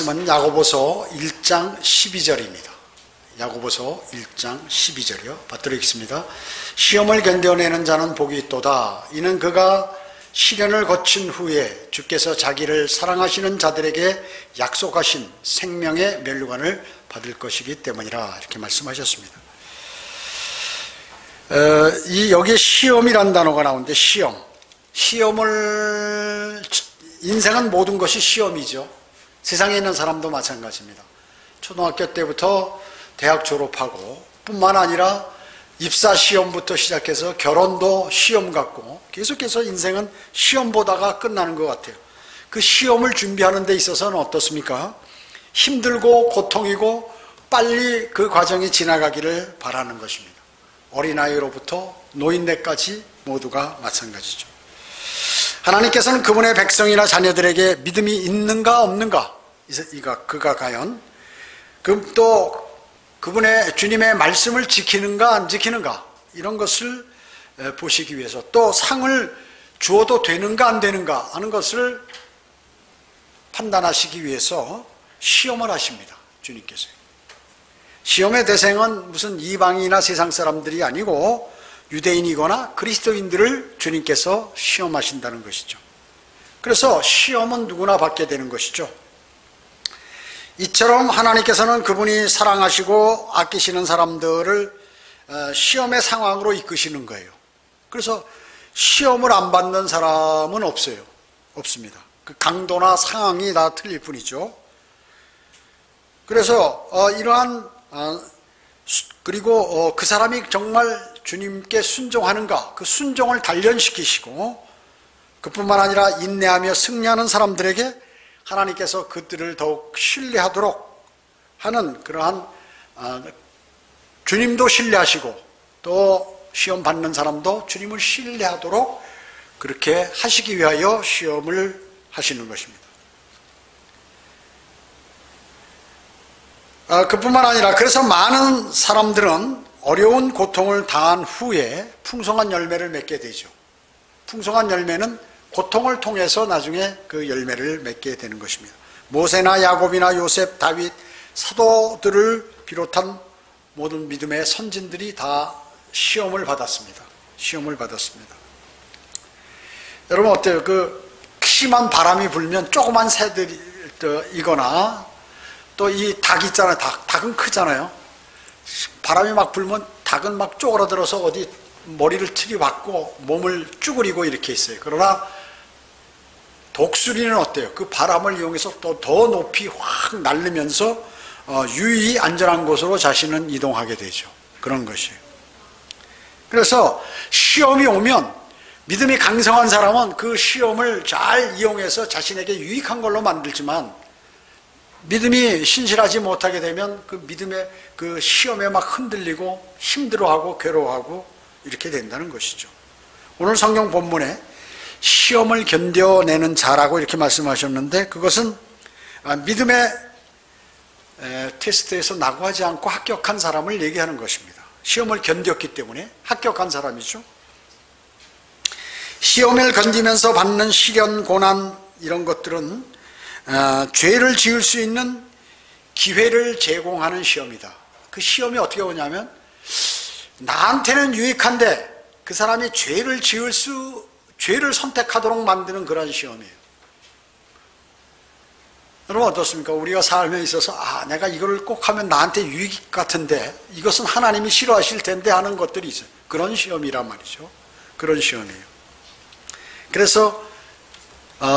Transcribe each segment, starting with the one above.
말씀은 야고보서 1장 12절입니다. 야고보서 1장 12절이요. 받들어 읽습니다. 시험을 견뎌내는 자는 복이 있도다. 이는 그가 시련을 거친 후에 주께서 자기를 사랑하시는 자들에게 약속하신 생명의 면류관을 받을 것이기 때문이라. 이렇게 말씀하셨습니다. 여기에 시험이란 단어가 나오는데, 시험을, 인생은 모든 것이 시험이죠. 세상에 있는 사람도 마찬가지입니다. 초등학교 때부터 대학 졸업하고 뿐만 아니라 입사 시험부터 시작해서 결혼도 시험 같고 계속해서 인생은 시험 보다가 끝나는 것 같아요. 그 시험을 준비하는 데 있어서는 어떻습니까? 힘들고 고통이고 빨리 그 과정이 지나가기를 바라는 것입니다. 어린아이로부터 노인네까지 모두가 마찬가지죠. 하나님께서는 그분의 백성이나 자녀들에게 믿음이 있는가 없는가, 그가 과연 또 그분의 주님의 말씀을 지키는가 안 지키는가, 이런 것을 보시기 위해서, 또 상을 주어도 되는가 안 되는가 하는 것을 판단하시기 위해서 시험을 하십니다. 주님께서. 시험의 대상은 무슨 이방인이나 세상 사람들이 아니고 유대인이거나 그리스도인들을 주님께서 시험하신다는 것이죠. 그래서 시험은 누구나 받게 되는 것이죠. 이처럼 하나님께서는 그분이 사랑하시고 아끼시는 사람들을 시험의 상황으로 이끄시는 거예요. 그래서 시험을 안 받는 사람은 없습니다. 그 강도나 상황이 다 틀릴 뿐이죠. 그래서 그리고 그 사람이 정말 주님께 순종하는가, 그 순종을 단련시키시고, 그뿐만 아니라 인내하며 승리하는 사람들에게 하나님께서 그들을 더욱 신뢰하도록 하는 그러한, 주님도 신뢰하시고 또 시험 받는 사람도 주님을 신뢰하도록 그렇게 하시기 위하여 시험을 하시는 것입니다. 그뿐만 아니라 그래서 많은 사람들은 어려운 고통을 당한 후에 풍성한 열매를 맺게 되죠. 풍성한 열매는 고통을 통해서 나중에 그 열매를 맺게 되는 것입니다. 모세나 야곱이나 요셉, 다윗, 사도들을 비롯한 모든 믿음의 선진들이 다 시험을 받았습니다. 여러분 어때요? 그 심한 바람이 불면 조그만 새들이거나 또 이 닭 있잖아요. 닭은 크잖아요. 바람이 막 불면 닭은 막 쪼그라들어서 어디 머리를 들이받고 몸을 쭈그리고 이렇게 있어요. 그러나 독수리는 어때요? 그 바람을 이용해서 또 더 높이 확 날리면서 유유히 안전한 곳으로 자신은 이동하게 되죠. 그런 것이에요. 그래서 시험이 오면 믿음이 강성한 사람은 그 시험을 잘 이용해서 자신에게 유익한 걸로 만들지만, 믿음이 신실하지 못하게 되면 그 믿음의 그 시험에 막 흔들리고 힘들어하고 괴로워하고 이렇게 된다는 것이죠. 오늘 성경 본문에 시험을 견뎌내는 자라고 이렇게 말씀하셨는데, 그것은 믿음의 테스트에서 낙오하지 않고 합격한 사람을 얘기하는 것입니다. 시험을 견뎠기 때문에 합격한 사람이죠. 시험을 견디면서 받는 시련, 고난, 이런 것들은 죄를 지을 수 있는 기회를 제공하는 시험이다. 그 시험이 어떻게 오냐면, 나한테는 유익한데 그 사람이 죄를 선택하도록 만드는 그런 시험이에요. 여러분 어떻습니까? 우리가 삶에 있어서 내가 이걸 꼭 하면 나한테 유익 같은데 이것은 하나님이 싫어하실 텐데 하는 것들이 있어요. 그런 시험이란 말이죠. 그런 시험이에요. 그래서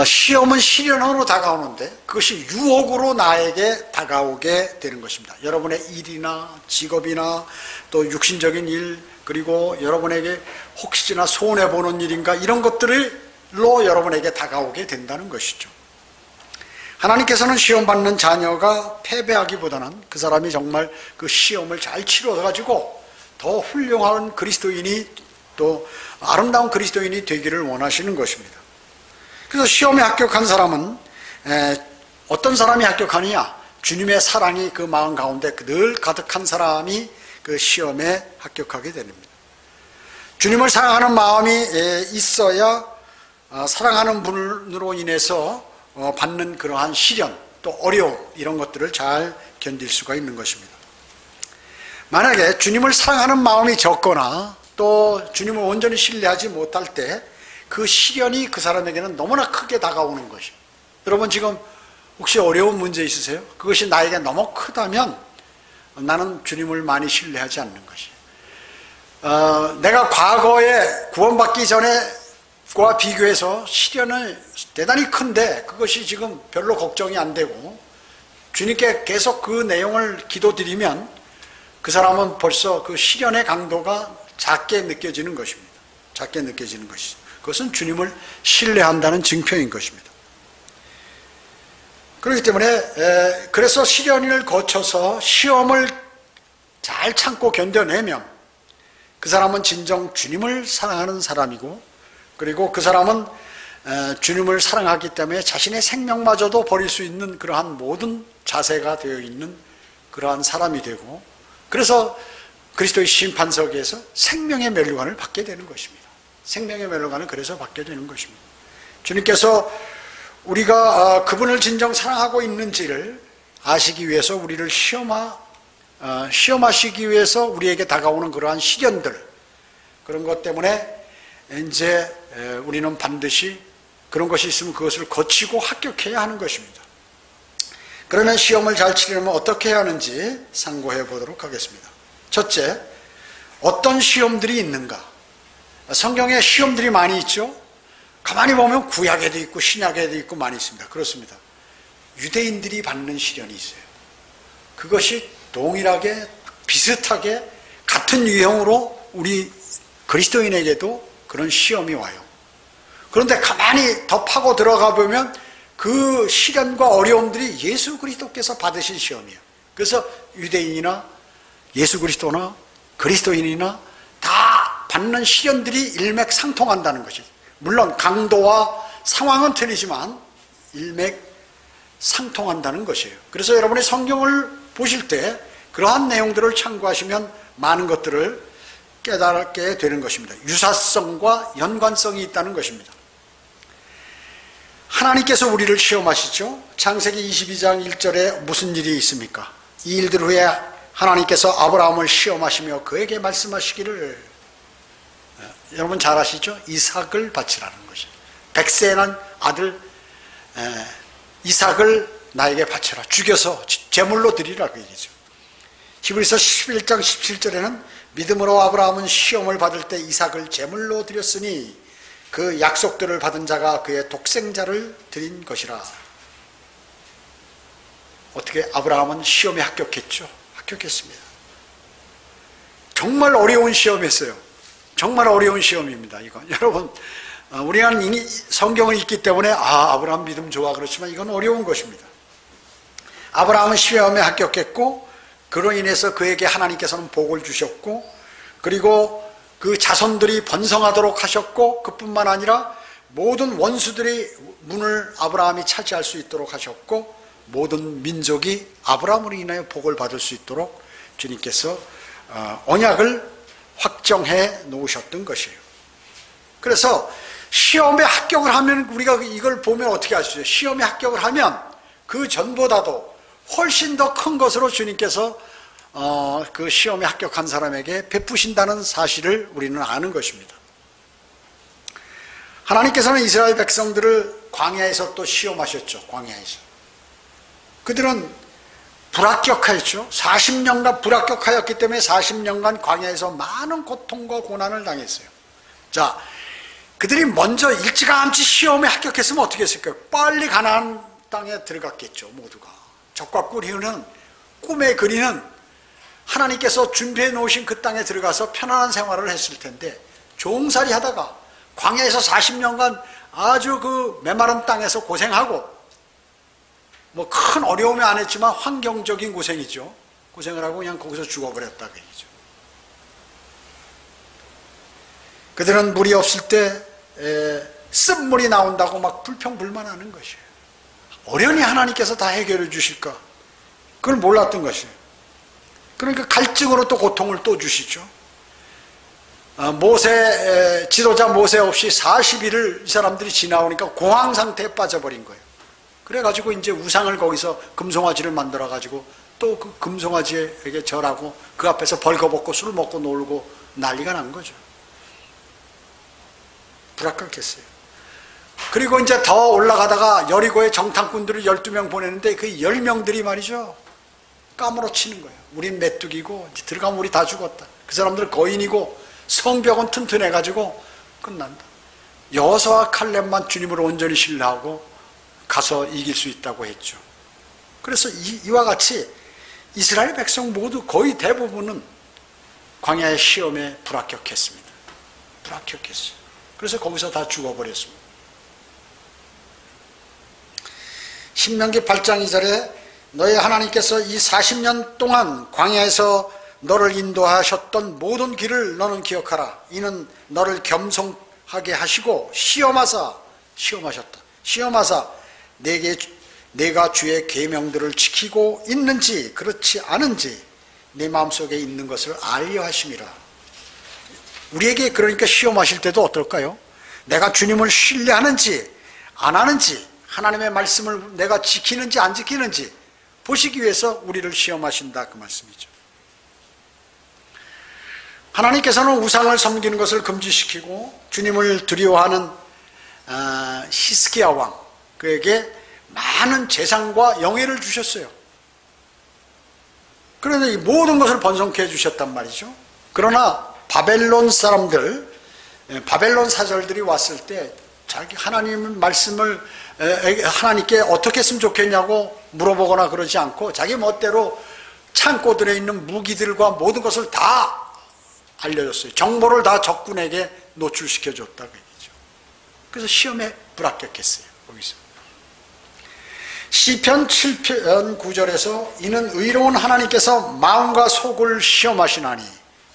시험은 시련으로 다가오는데 그것이 유혹으로 나에게 다가오게 되는 것입니다. 여러분의 일이나 직업이나 또 육신적인 일, 그리고 여러분에게 혹시나 손해보는 일인가, 이런 것들로 여러분에게 다가오게 된다는 것이죠. 하나님께서는 시험받는 자녀가 패배하기보다는 그 사람이 정말 그 시험을 잘 치러가지고 더 훌륭한 그리스도인이, 또 아름다운 그리스도인이 되기를 원하시는 것입니다. 그래서 시험에 합격한 사람은 어떤 사람이 합격하느냐? 주님의 사랑이 그 마음 가운데 늘 가득한 사람이 그 시험에 합격하게 됩니다. 주님을 사랑하는 마음이 있어야 사랑하는 분으로 인해서 받는 그러한 시련, 또 어려움 이런 것들을 잘 견딜 수가 있는 것입니다. 만약에 주님을 사랑하는 마음이 적거나 또 주님을 온전히 신뢰하지 못할 때 그 시련이 그 사람에게는 너무나 크게 다가오는 것이에요. 여러분 지금 혹시 어려운 문제 있으세요? 그것이 나에게 너무 크다면 나는 주님을 많이 신뢰하지 않는 것이에요. 내가 과거에 구원받기 전에와 비교해서 시련은 대단히 큰데 그것이 지금 별로 걱정이 안 되고 주님께 계속 그 내용을 기도드리면 그 사람은 벌써 그 시련의 강도가 작게 느껴지는 것입니다. 작게 느껴지는 것이죠. 그것은 주님을 신뢰한다는 증표인 것입니다. 그렇기 때문에 그래서 시련을 거쳐서 시험을 잘 참고 견뎌내면 그 사람은 진정 주님을 사랑하는 사람이고 그리고 그 사람은 주님을 사랑하기 때문에 자신의 생명마저도 버릴 수 있는 그러한 모든 자세가 되어 있는 그러한 사람이 되고 그래서 그리스도의 심판석에서 생명의 면류관을 받게 되는 것입니다. 생명의 면류관을 그래서 받게 되는 것입니다. 주님께서 우리가 그분을 진정 사랑하고 있는지를 아시기 위해서 우리를 시험하시기 위해서 우리에게 다가오는 그러한 시련들 그런 것 때문에 이제 우리는 반드시 그런 것이 있으면 그것을 거치고 합격해야 하는 것입니다. 그러면 시험을 잘 치려면 어떻게 해야 하는지 상고해 보도록 하겠습니다. 첫째, 어떤 시험들이 있는가? 성경에 시험들이 많이 있죠. 가만히 보면 구약에도 있고 신약에도 있고 많이 있습니다. 그렇습니다. 유대인들이 받는 시련이 있어요. 그것이 동일하게 비슷하게 같은 유형으로 우리 그리스도인에게도 그런 시험이 와요. 그런데 가만히 더 파고 들어가 보면 그 시련과 어려움들이 예수 그리스도께서 받으신 시험이에요. 그래서 유대인이나 예수 그리스도나 그리스도인이나 다 받는 시련들이 일맥상통한다는 것이죠. 물론 강도와 상황은 틀리지만 일맥상통한다는 것이에요. 그래서 여러분이 성경을 보실 때 그러한 내용들을 참고하시면 많은 것들을 깨닫게 되는 것입니다. 유사성과 연관성이 있다는 것입니다. 하나님께서 우리를 시험하시죠. 창세기 22장 1절에 무슨 일이 있습니까? 이 일들 후에 하나님께서 아브라함을 시험하시며 그에게 말씀하시기를 여러분 잘 아시죠? 이삭을 바치라는 것이죠. 백세 난 아들 이삭을 나에게 바쳐라. 죽여서 제물로 드리라고 얘기죠. 히브리서 11장 17절에는 믿음으로 아브라함은 시험을 받을 때 이삭을 제물로 드렸으니 그 약속들을 받은 자가 그의 독생자를 드린 것이라. 어떻게 아브라함은 시험에 합격했죠? 합격했습니다. 정말 어려운 시험이었어요. 정말 어려운 시험입니다. 이건 여러분 우리는 이미 성경을 읽기 때문에 아브라함 믿음 좋아 그렇지만 이건 어려운 것입니다. 아브라함은 시험에 합격했고 그로 인해서 그에게 하나님께서는 복을 주셨고 그리고 그 자손들이 번성하도록 하셨고 그뿐만 아니라 모든 원수들이 문을 아브라함이 차지할 수 있도록 하셨고 모든 민족이 아브라함으로 인하여 복을 받을 수 있도록 주님께서 언약을 확정해 놓으셨던 것이에요. 그래서 시험에 합격을 하면 우리가 이걸 보면 어떻게 할 수 있어요? 시험에 합격을 하면 그 전보다도 훨씬 더 큰 것으로 주님께서 그 시험에 합격한 사람에게 베푸신다는 사실을 우리는 아는 것입니다. 하나님께서는 이스라엘 백성들을 광야에서 또 시험하셨죠. 광야에서 그들은 불합격하였죠. 40년간 불합격하였기 때문에 40년간 광야에서 많은 고통과 고난을 당했어요. 자, 그들이 먼저 일찌감치 시험에 합격했으면 어떻게 했을까요? 빨리 가나안 땅에 들어갔겠죠. 모두가 적과 꿀이는 꿈에 그리는 하나님께서 준비해 놓으신 그 땅에 들어가서 편안한 생활을 했을 텐데 종살이 하다가 광야에서 40년간 아주 그 메마른 땅에서 고생하고 뭐 큰 어려움이 안 했지만 환경적인 고생이죠. 고생을 하고 그냥 거기서 죽어버렸다 그 얘기죠. 그들은 물이 없을 때 쓴물이 나온다고 막 불평불만하는 것이에요. 어련히 하나님께서 다 해결해 주실까? 그걸 몰랐던 것이에요. 그러니까 갈증으로 또 고통을 또 주시죠. 지도자 모세 없이 40일을 이 사람들이 지나오니까 공황 상태에 빠져버린 거예요. 그래가지고 이제 우상을 거기서 금송아지를 만들어가지고 또 그 금송아지에게 절하고 그 앞에서 벌거벗고 술 먹고 놀고 난리가 난 거죠. 불합격했어요. 그리고 이제 더 올라가다가 여리고에 정탐꾼들을 12명 보냈는데 그 10명들이 말이죠. 까무러치는 거예요. 우린 메뚜기고 들어가면 우리 다 죽었다. 그 사람들 거인이고 성벽은 튼튼해가지고 끝난다. 여호수아와 칼렙만 주님을 온전히 신뢰하고 가서 이길 수 있다고 했죠. 그래서 이와 같이 이스라엘 백성 모두 거의 대부분은 광야의 시험에 불합격했습니다. 불합격했어요. 그래서 거기서 다 죽어버렸습니다. 신명기 8장 2절에 너의 하나님께서 이 40년 동안 광야에서 너를 인도하셨던 모든 길을 너는 기억하라. 이는 너를 겸손하게 하시고 시험하셨다. 시험하사 내가 주의 계명들을 지키고 있는지 그렇지 않은지 내 마음속에 있는 것을 알려 하심이라. 우리에게 그러니까 시험하실 때도 어떨까요? 내가 주님을 신뢰하는지 안 하는지, 하나님의 말씀을 내가 지키는지 안 지키는지 보시기 위해서 우리를 시험하신다 그 말씀이죠. 하나님께서는 우상을 섬기는 것을 금지시키고 주님을 두려워하는 히스기야 왕, 그에게 많은 재산과 영예를 주셨어요. 그런데 이 모든 것을 번성케 해주셨단 말이죠. 그러나 바벨론 사람들, 바벨론 사절들이 왔을 때 자기 하나님 말씀을 하나님께 어떻게 했으면 좋겠냐고 물어보거나 그러지 않고 자기 멋대로 창고들에 있는 무기들과 모든 것을 다 알려줬어요. 정보를 다 적군에게 노출시켜줬다고 얘기죠. 그래서 시험에 불합격했어요. 거기서 시편 7편 9절에서 이는 의로운 하나님께서 마음과 속을 시험하시나니,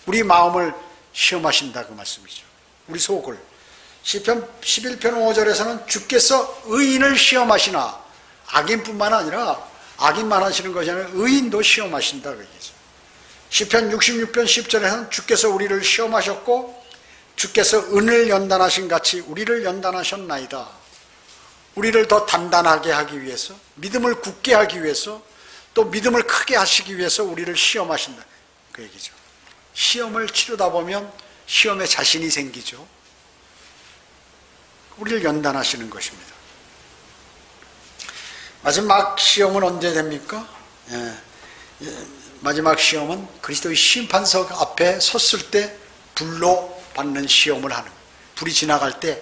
우리 마음을 시험하신다 그 말씀이죠. 우리 속을. 시편 11편 5절에서는 주께서 의인을 시험하시나, 악인뿐만 아니라 악인만 하시는 것이 아니라 의인도 시험하신다 그 얘기죠. 시편 66편 10절에서는 주께서 우리를 시험하셨고 주께서 은을 연단하신 같이 우리를 연단하셨나이다. 우리를 더 단단하게 하기 위해서, 믿음을 굳게 하기 위해서, 또 믿음을 크게 하시기 위해서 우리를 시험하신다 그 얘기죠. 시험을 치르다 보면 시험에 자신이 생기죠. 우리를 연단하시는 것입니다. 마지막 시험은 언제 됩니까? 마지막 시험은 그리스도의 심판석 앞에 섰을 때 불로 받는 시험을 하는 거예요. 불이 지나갈 때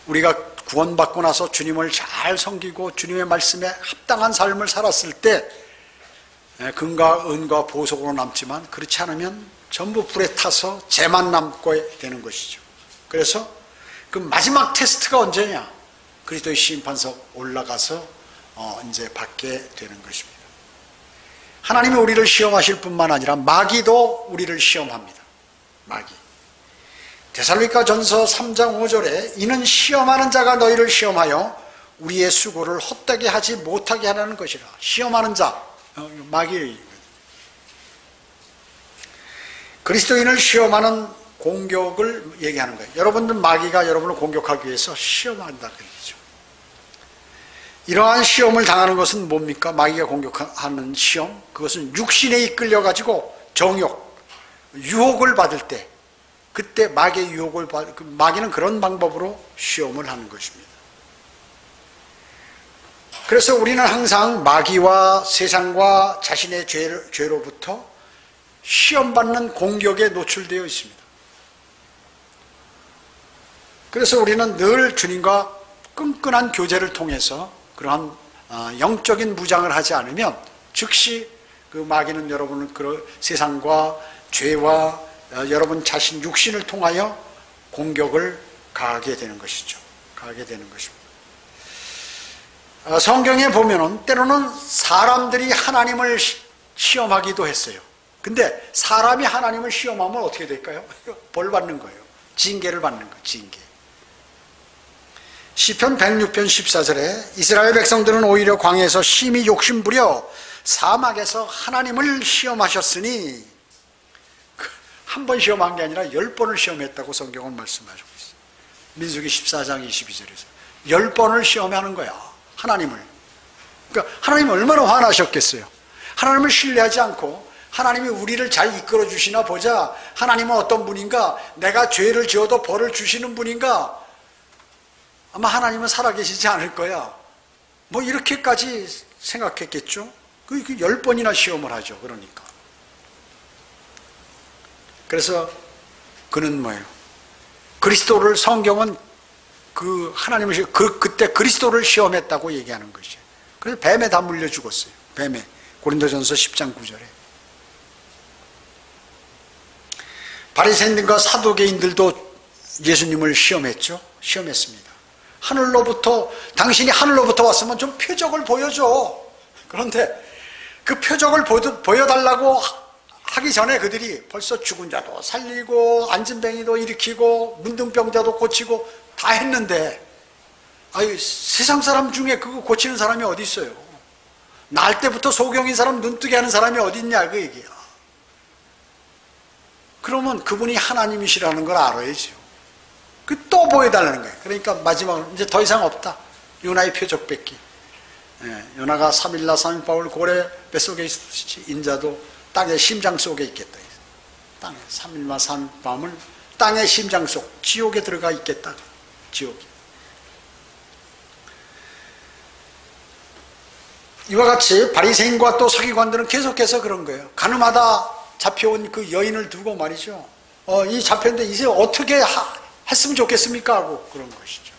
우리가 구원받고 나서 주님을 잘 섬기고 주님의 말씀에 합당한 삶을 살았을 때 금과 은과 보석으로 남지만, 그렇지 않으면 전부 불에 타서 재만 남고 되는 것이죠. 그래서 그 마지막 테스트가 언제냐? 그리스도의 심판석 올라가서 이제 받게 되는 것입니다. 하나님이 우리를 시험하실 뿐만 아니라 마귀도 우리를 시험합니다. 마귀. 데살로니가 전서 3장 5절에 이는 시험하는 자가 너희를 시험하여 우리의 수고를 헛되게 하지 못하게 하라는 것이라. 시험하는 자, 마귀. 그리스도인을 시험하는 공격을 얘기하는 거예요. 여러분들 마귀가 여러분을 공격하기 위해서 시험한다 그 얘기죠. 이러한 시험을 당하는 것은 뭡니까? 마귀가 공격하는 시험, 그것은 육신에 이끌려 가지고 정욕, 유혹을 받을 때, 그때 마귀의 유혹을 마귀는 그런 방법으로 시험을 하는 것입니다. 그래서 우리는 항상 마귀와 세상과 자신의 죄로부터 시험받는 공격에 노출되어 있습니다. 그래서 우리는 늘 주님과 끈끈한 교제를 통해서 그러한 영적인 무장을 하지 않으면 즉시 그 마귀는 여러분을 그 세상과 죄와 여러분 자신 육신을 통하여 공격을 가하게 되는 것이죠. 가하게 되는 것입니다. 성경에 보면은 때로는 사람들이 하나님을 시험하기도 했어요. 근데 사람이 하나님을 시험하면 어떻게 될까요? 벌 받는 거예요. 징계를 받는 거예요. 징계. 시편 106편 14절에 이스라엘 백성들은 오히려 광야에서 심히 욕심부려 사막에서 하나님을 시험하셨으니, 한 번 시험한 게 아니라 10번을 시험했다고 성경은 말씀하고 있어요. 민수기 14장 22절에서 10번을 시험하는 거야, 하나님을. 그러니까 하나님 얼마나 화나셨겠어요. 하나님을 신뢰하지 않고 하나님이 우리를 잘 이끌어 주시나 보자. 하나님은 어떤 분인가? 내가 죄를 지어도 벌을 주시는 분인가? 아마 하나님은 살아계시지 않을 거야. 뭐 이렇게까지 생각했겠죠. 그 10번이나 시험을 하죠. 그러니까. 그래서 그는 뭐예요? 그리스도를, 성경은 그 하나님을 그때 그리스도를 시험했다고 얘기하는 것이에요. 그래서 뱀에 다 물려 죽었어요. 뱀에. 고린도전서 10장 9절에. 바리새인들과 사두개인들도 예수님을 시험했죠. 시험했습니다. 하늘로부터, 당신이 하늘로부터 왔으면 좀 표적을 보여줘. 그런데 그 표적을 보여달라고 하기 전에 그들이 벌써 죽은 자도 살리고 안진뱅이도 일으키고 문둥병자도 고치고 다 했는데, 아유, 세상 사람 중에 그거 고치는 사람이 어디 있어요? 날 때부터 소경인 사람 눈뜨게 하는 사람이 어디 있냐 그 얘기야. 그러면 그분이 하나님이시라는 걸 알아야죠. 그 또 보여달라는 거예요. 그러니까 마지막으로 이제 더 이상 없다. 요나의 표적 뺏기. 요나가 3일날 3일 밤을 고래 뱃속에 있듯이 인자도 땅의 심장 속에 있겠다. 땅에 3일날 3일 밤을 땅의 심장 속 지옥에 들어가 있겠다. 지옥에. 이와 같이 바리새인과 또 서기관들은 계속해서 그런 거예요. 가늠하다 잡혀온 그 여인을 두고 말이죠. 이 잡혔는데 이제 어떻게 했으면 좋겠습니까? 하고 그런 것이죠.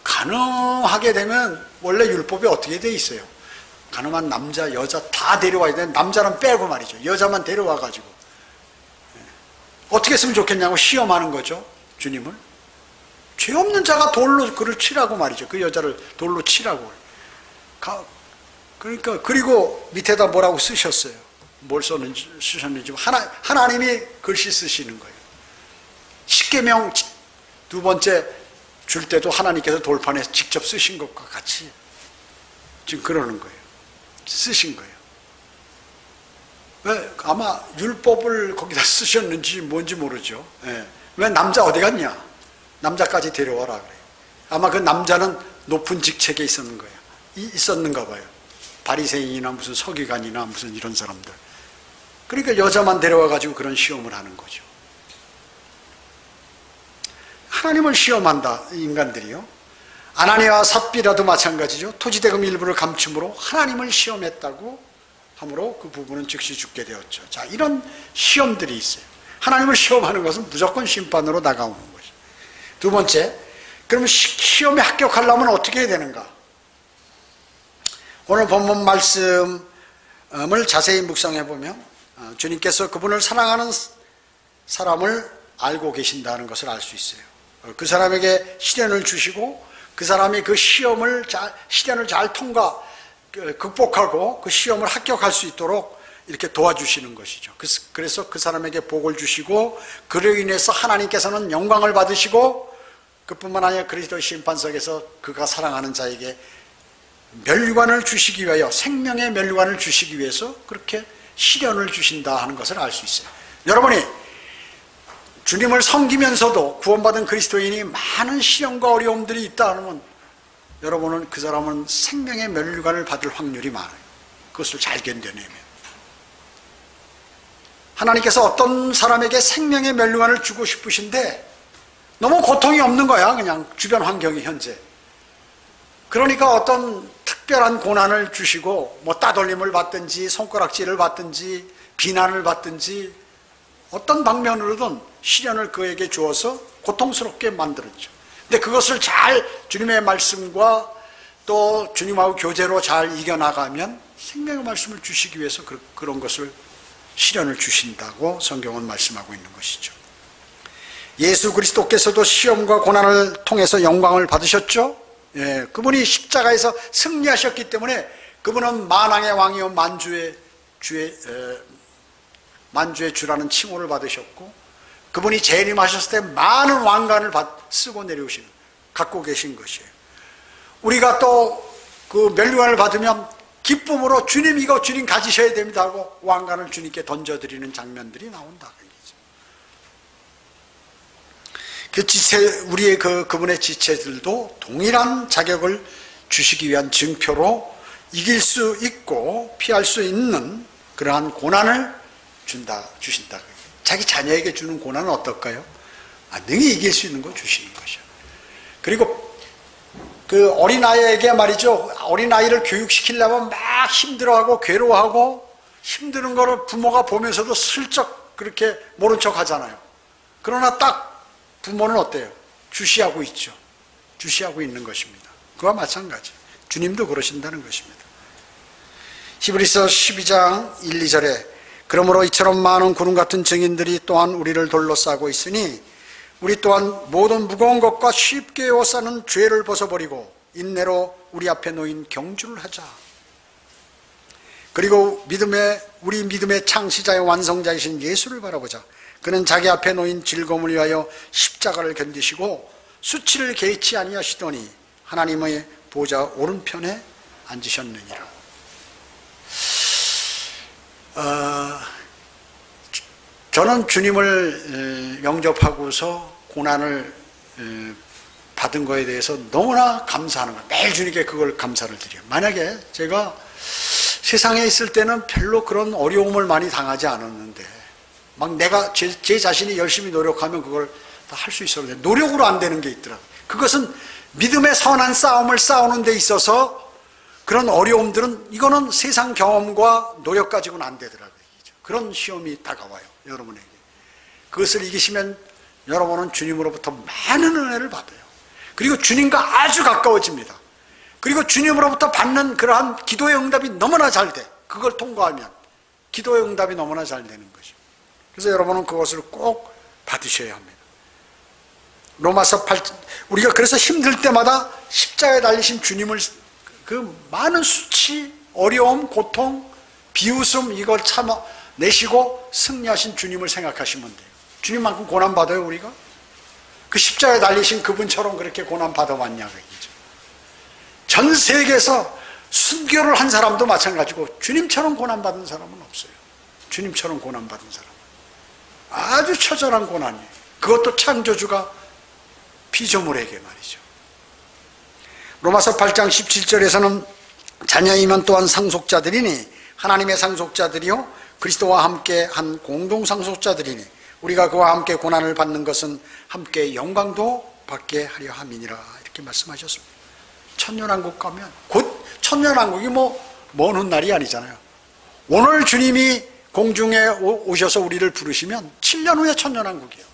가늠하게 되면 원래 율법에 어떻게 돼 있어요? 가늠한 남자, 여자 다 데려와야 돼. 남자는 빼고 말이죠. 여자만 데려와가지고. 어떻게 했으면 좋겠냐고 시험하는 거죠. 주님을. 죄 없는 자가 돌로 그를 치라고 말이죠. 그 여자를 돌로 치라고. 그러니까, 그리고 밑에다 뭐라고 쓰셨어요. 뭘 쓰셨는지. 하나님이 글씨 쓰시는 거예요. 십계명 두 번째 줄 때도 하나님께서 돌판에 직접 쓰신 것과 같이 지금 그러는 거예요. 쓰신 거예요. 왜? 아마 율법을 거기다 쓰셨는지 뭔지 모르죠. 왜 남자 어디 갔냐? 남자까지 데려와라 그래요. 아마 그 남자는 높은 직책에 있었는 거예요. 있었는가 봐요. 바리새인이나 무슨 서기관이나 무슨 이런 사람들. 그러니까 여자만 데려와가지고 그런 시험을 하는 거죠. 하나님을 시험한다, 인간들이요. 아나니아와 삽비라도 마찬가지죠. 토지대금 일부를 감춤으로 하나님을 시험했다고 함으로 그 부부는 즉시 죽게 되었죠. 자, 이런 시험들이 있어요. 하나님을 시험하는 것은 무조건 심판으로 다가오는 것이죠. 두 번째, 그러면 시험에 합격하려면 어떻게 해야 되는가? 오늘 본문 말씀을 자세히 묵상해 보면 주님께서 그분을 사랑하는 사람을 알고 계신다는 것을 알 수 있어요. 그 사람에게 시련을 주시고 그 사람이 그 시련을 잘 극복하고 그 시험을 합격할 수 있도록 이렇게 도와주시는 것이죠. 그래서 그 사람에게 복을 주시고 그로 인해서 하나님께서는 영광을 받으시고 그뿐만 아니라 그리스도의 심판석에서 그가 사랑하는 자에게 멸류관을 주시기 위하여, 생명의 멸류관을 주시기 위해서 그렇게 시련을 주신다 하는 것을 알 수 있어요. 여러분이 주님을 섬기면서도 구원받은 그리스도인이 많은 시련과 어려움들이 있다 하면 여러분은 그 사람은 생명의 멸류관을 받을 확률이 많아요. 그것을 잘 견뎌내면. 하나님께서 어떤 사람에게 생명의 멸류관을 주고 싶으신데 너무 고통이 없는 거야. 그냥 주변 환경이 현재. 그러니까 어떤 특별한 고난을 주시고 뭐 따돌림을 받든지 손가락질을 받든지 비난을 받든지 어떤 방면으로든 시련을 그에게 주어서 고통스럽게 만들었죠. 근데 그것을 잘 주님의 말씀과 또 주님하고 교제로 잘 이겨나가면 생명의 말씀을 주시기 위해서 그런 것을 시련을 주신다고 성경은 말씀하고 있는 것이죠. 예수 그리스도께서도 시험과 고난을 통해서 영광을 받으셨죠. 그분이 십자가에서 승리하셨기 때문에 그분은 만왕의 왕이요 만주의 주라는 칭호를 받으셨고 그분이 재림하셨을 때 많은 왕관을 쓰고 내려오시는, 갖고 계신 것이에요. 우리가 또 그 멸류관을 받으면 기쁨으로 주님 이거 주님 가지셔야 됩니다 하고 왕관을 주님께 던져드리는 장면들이 나온다. 그 지체, 우리의 그분의 지체들도 동일한 자격을 주시기 위한 증표로 이길 수 있고 피할 수 있는 그러한 고난을 주신다. 자기 자녀에게 주는 고난은 어떨까요? 능히 이길 수 있는 거 주시는 것이요. 그리고 그 어린아이에게 말이죠. 어린아이를 교육시키려면 막 힘들어하고 괴로워하고 힘드는 거를 부모가 보면서도 슬쩍 그렇게 모른 척 하잖아요. 그러나 딱 부모는 어때요? 주시하고 있죠. 주시하고 있는 것입니다. 그와 마찬가지. 주님도 그러신다는 것입니다. 히브리서 12장 1, 2절에 그러므로 이처럼 많은 구름 같은 증인들이 또한 우리를 둘러싸고 있으니 우리 또한 모든 무거운 것과 쉽게 에워싸는 죄를 벗어버리고 인내로 우리 앞에 놓인 경주를 하자. 그리고 우리 믿음의 창시자의 완성자이신 예수를 바라보자. 그는 자기 앞에 놓인 즐거움을 위하여 십자가를 견디시고 수치를 개의치 아니하시더니 하나님의 보좌 오른편에 앉으셨느니라. 저는 주님을 영접하고서 고난을 받은 거에 대해서 너무나 감사하는 거예요. 매일 주님께 그걸 감사를 드려요. 만약에 제가 세상에 있을 때는 별로 그런 어려움을 많이 당하지 않았는데 막 내가 제 자신이 열심히 노력하면 그걸 다 할 수 있었는데 노력으로 안 되는 게 있더라고요. 그것은 믿음의 선한 싸움을 싸우는 데 있어서 그런 어려움들은 이거는 세상 경험과 노력 가지고는 안 되더라고요. 그런 시험이 다가와요. 여러분에게. 그것을 이기시면 여러분은 주님으로부터 많은 은혜를 받아요. 그리고 주님과 아주 가까워집니다. 그리고 주님으로부터 받는 그러한 기도의 응답이 너무나 잘 돼. 그걸 통과하면 기도의 응답이 너무나 잘 되는 거죠. 그래서 여러분은 그것을 꼭 받으셔야 합니다. 로마서 8장, 우리가 그래서 힘들 때마다 십자가에 달리신 주님을 그 많은 수치, 어려움, 고통, 비웃음 이걸 참아내시고 승리하신 주님을 생각하시면 돼요. 주님만큼 고난받아요 우리가? 그 십자가에 달리신 그분처럼 그렇게 고난받아왔냐 그 얘기죠. 전 세계에서 순교를 한 사람도 마찬가지고 주님처럼 고난받은 사람은 없어요. 주님처럼 고난받은 사람은 아주 처절한 고난이에요. 그것도 창조주가 피조물에게 말이죠. 로마서 8장 17절에서는 자녀이면 또한 상속자들이니 하나님의 상속자들이요 그리스도와 함께 한 공동 상속자들이니 우리가 그와 함께 고난을 받는 것은 함께 영광도 받게 하려 함이니라 이렇게 말씀하셨습니다. 천년왕국 가면 곧 천년왕국이 먼 훗날이 아니잖아요. 오늘 주님이 공중에 오셔서 우리를 부르시면 7년 후에 천년왕국이에요.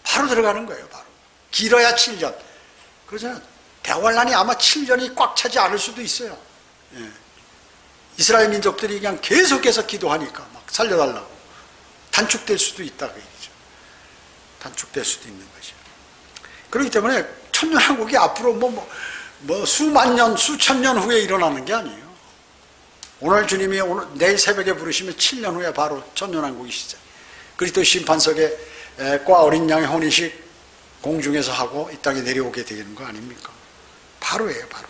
바로 들어가는 거예요. 바로 길어야 7년. 그러잖아요. 대환란이 아마 7년이 꽉 차지 않을 수도 있어요. 예. 이스라엘 민족들이 그냥 계속해서 기도하니까 막 살려달라고 단축될 수도 있다 그 얘기죠. 단축될 수도 있는 거죠. 그렇기 때문에 천년왕국이 앞으로 수만 년, 수천 년 후에 일어나는 게 아니에요. 오늘 주님이 내일 새벽에 부르시면 7년 후에 바로 천년왕국이 시작. 그리스도 심판석에 과 어린 양의 혼인식 공중에서 하고 이 땅에 내려오게 되는 거 아닙니까? 바로예요, 바로.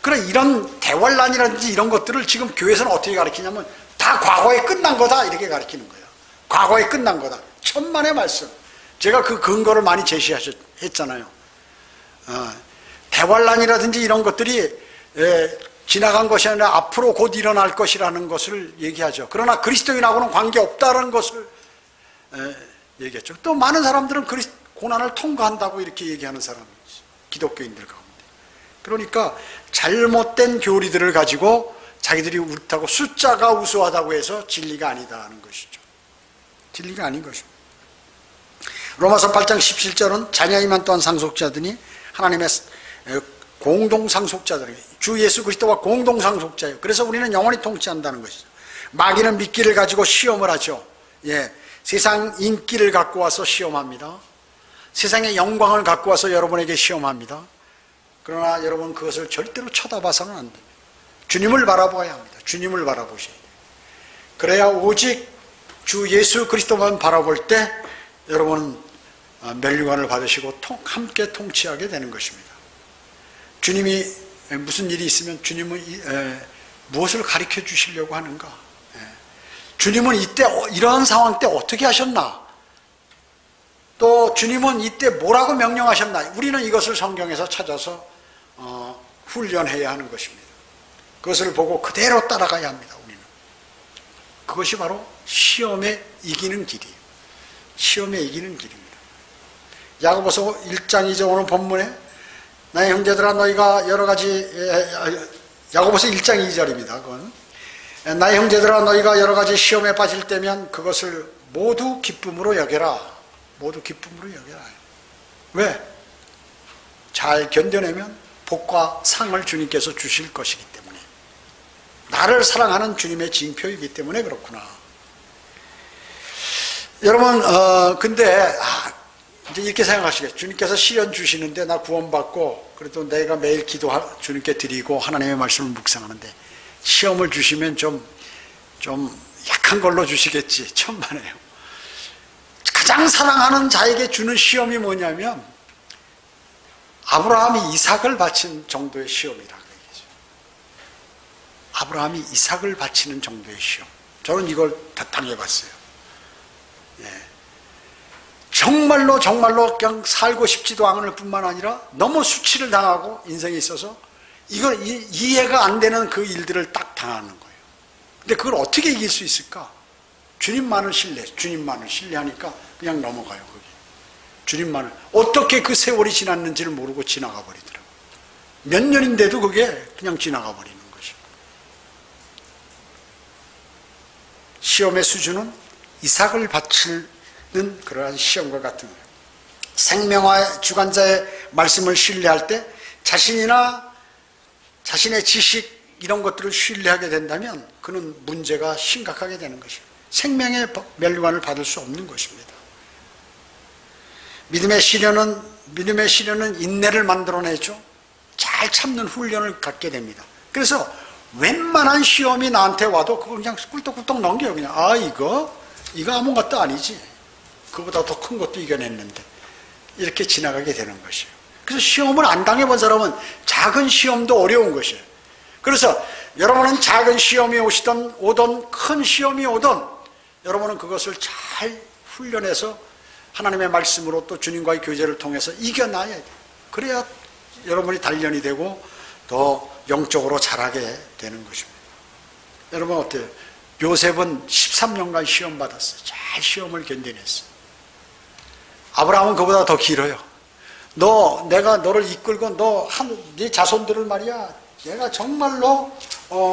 그래 이런 대환란이라든지 이런 것들을 지금 교회에서는 어떻게 가르치냐면 다 과거에 끝난 거다 이렇게 가르치는 거예요. 과거에 끝난 거다. 천만의 말씀. 제가 그 근거를 많이 제시했잖아요. 대환란이라든지 이런 것들이 지나간 것이 아니라 앞으로 곧 일어날 것이라는 것을 얘기하죠. 그러나 그리스도인하고는 관계없다는 것을 얘기했죠. 또 많은 사람들은 고난을 통과한다고 이렇게 얘기하는 사람이 있어요. 기독교인들 가운데. 그러니까 잘못된 교리들을 가지고 자기들이 옳다고 숫자가 우수하다고 해서 진리가 아니다 하는 것이죠. 진리가 아닌 것입니다. 로마서 8장 17절은 자녀이면 또한 상속자들이 하나님의 공동상속자들이 주 예수 그리스도와 공동상속자예요. 그래서 우리는 영원히 통치한다는 것이죠. 마귀는 미끼를 가지고 시험을 하죠. 예, 세상 인기를 갖고 와서 시험합니다. 세상의 영광을 갖고 와서 여러분에게 시험합니다. 그러나 여러분 그것을 절대로 쳐다봐서는 안 됩니다. 주님을 바라봐야 합니다. 주님을 바라보셔야 돼요. 그래야 오직 주 예수 그리스도만 바라볼 때 여러분은 멸류관을 받으시고 함께 통치하게 되는 것입니다. 주님이 무슨 일이 있으면 주님은 무엇을 가르쳐 주시려고 하는가? 주님은 이때 이러한 상황 때 어떻게 하셨나? 또 주님은 이때 뭐라고 명령하셨나? 우리는 이것을 성경에서 찾아서 훈련해야 하는 것입니다. 그것을 보고 그대로 따라가야 합니다. 우리는. 그것이 바로 시험에 이기는 길이에요. 시험에 이기는 길입니다. 야고보서 1장 2절 오늘 본문에 나의 형제들아 너희가 여러가지, 야고보서 1장 2절입니다. 그건 나의 형제들아 너희가 여러가지 시험에 빠질 때면 그것을 모두 기쁨으로 여겨라. 모두 기쁨으로 여겨라. 왜? 잘 견뎌내면 복과 상을 주님께서 주실 것이기 때문에, 나를 사랑하는 주님의 징표이기 때문에 그렇구나. 여러분, 근데 이제 이렇게 생각하시겠죠. 주님께서 시련 주시는데 나 구원받고 그래도 내가 매일 기도 주님께 드리고 하나님의 말씀을 묵상하는데 시험을 주시면 좀 약한 걸로 주시겠지. 천만에요. 가장 사랑하는 자에게 주는 시험이 뭐냐면 아브라함이 이삭을 바친 정도의 시험이라고 얘기죠. 아브라함이 이삭을 바치는 정도의 시험. 저는 이걸 다 당해봤어요. 예. 정말로 그냥 살고 싶지도 않을 뿐만 아니라 너무 수치를 당하고 인생에 있어서 이걸 이해가 안 되는 그 일들을 딱 당하는 거예요. 근데 그걸 어떻게 이길 수 있을까? 주님만을 신뢰하니까 그냥 넘어가요. 거기. 주님만을. 어떻게 그 세월이 지났는지를 모르고 지나가 버리더라고요. 몇 년인데도 그게 그냥 지나가 버리는 것이고. 시험의 수준은 이삭을 바치는 그러한 시험과 같은 거예요. 생명화의 주관자의 말씀을 신뢰할 때 자신이나 자신의 지식 이런 것들을 신뢰하게 된다면 그는 문제가 심각하게 되는 것이에요. 생명의 멸류관을 받을 수 없는 것입니다. 믿음의 시련은 인내를 만들어내죠. 잘 참는 훈련을 갖게 됩니다. 그래서 웬만한 시험이 나한테 와도 그걸 그냥 꿀떡꿀떡 넘겨요. 그냥 이거 아무것도 아니지. 그보다 더 큰 것도 이겨냈는데 이렇게 지나가게 되는 것이에요. 그래서 시험을 안 당해본 사람은 작은 시험도 어려운 것이에요. 그래서 여러분은 작은 시험이 오던 큰 시험이 오던 여러분은 그것을 잘 훈련해서 하나님의 말씀으로 또 주님과의 교제를 통해서 이겨나야 돼요. 그래야 여러분이 단련이 되고 더 영적으로 자라게 되는 것입니다. 여러분 어때요? 요셉은 13년간 시험 받았어요. 잘 시험을 견뎌냈어요. 아브라함은 그보다 더 길어요. 내가 너를 이끌고 네 자손들을 말이야 내가 정말로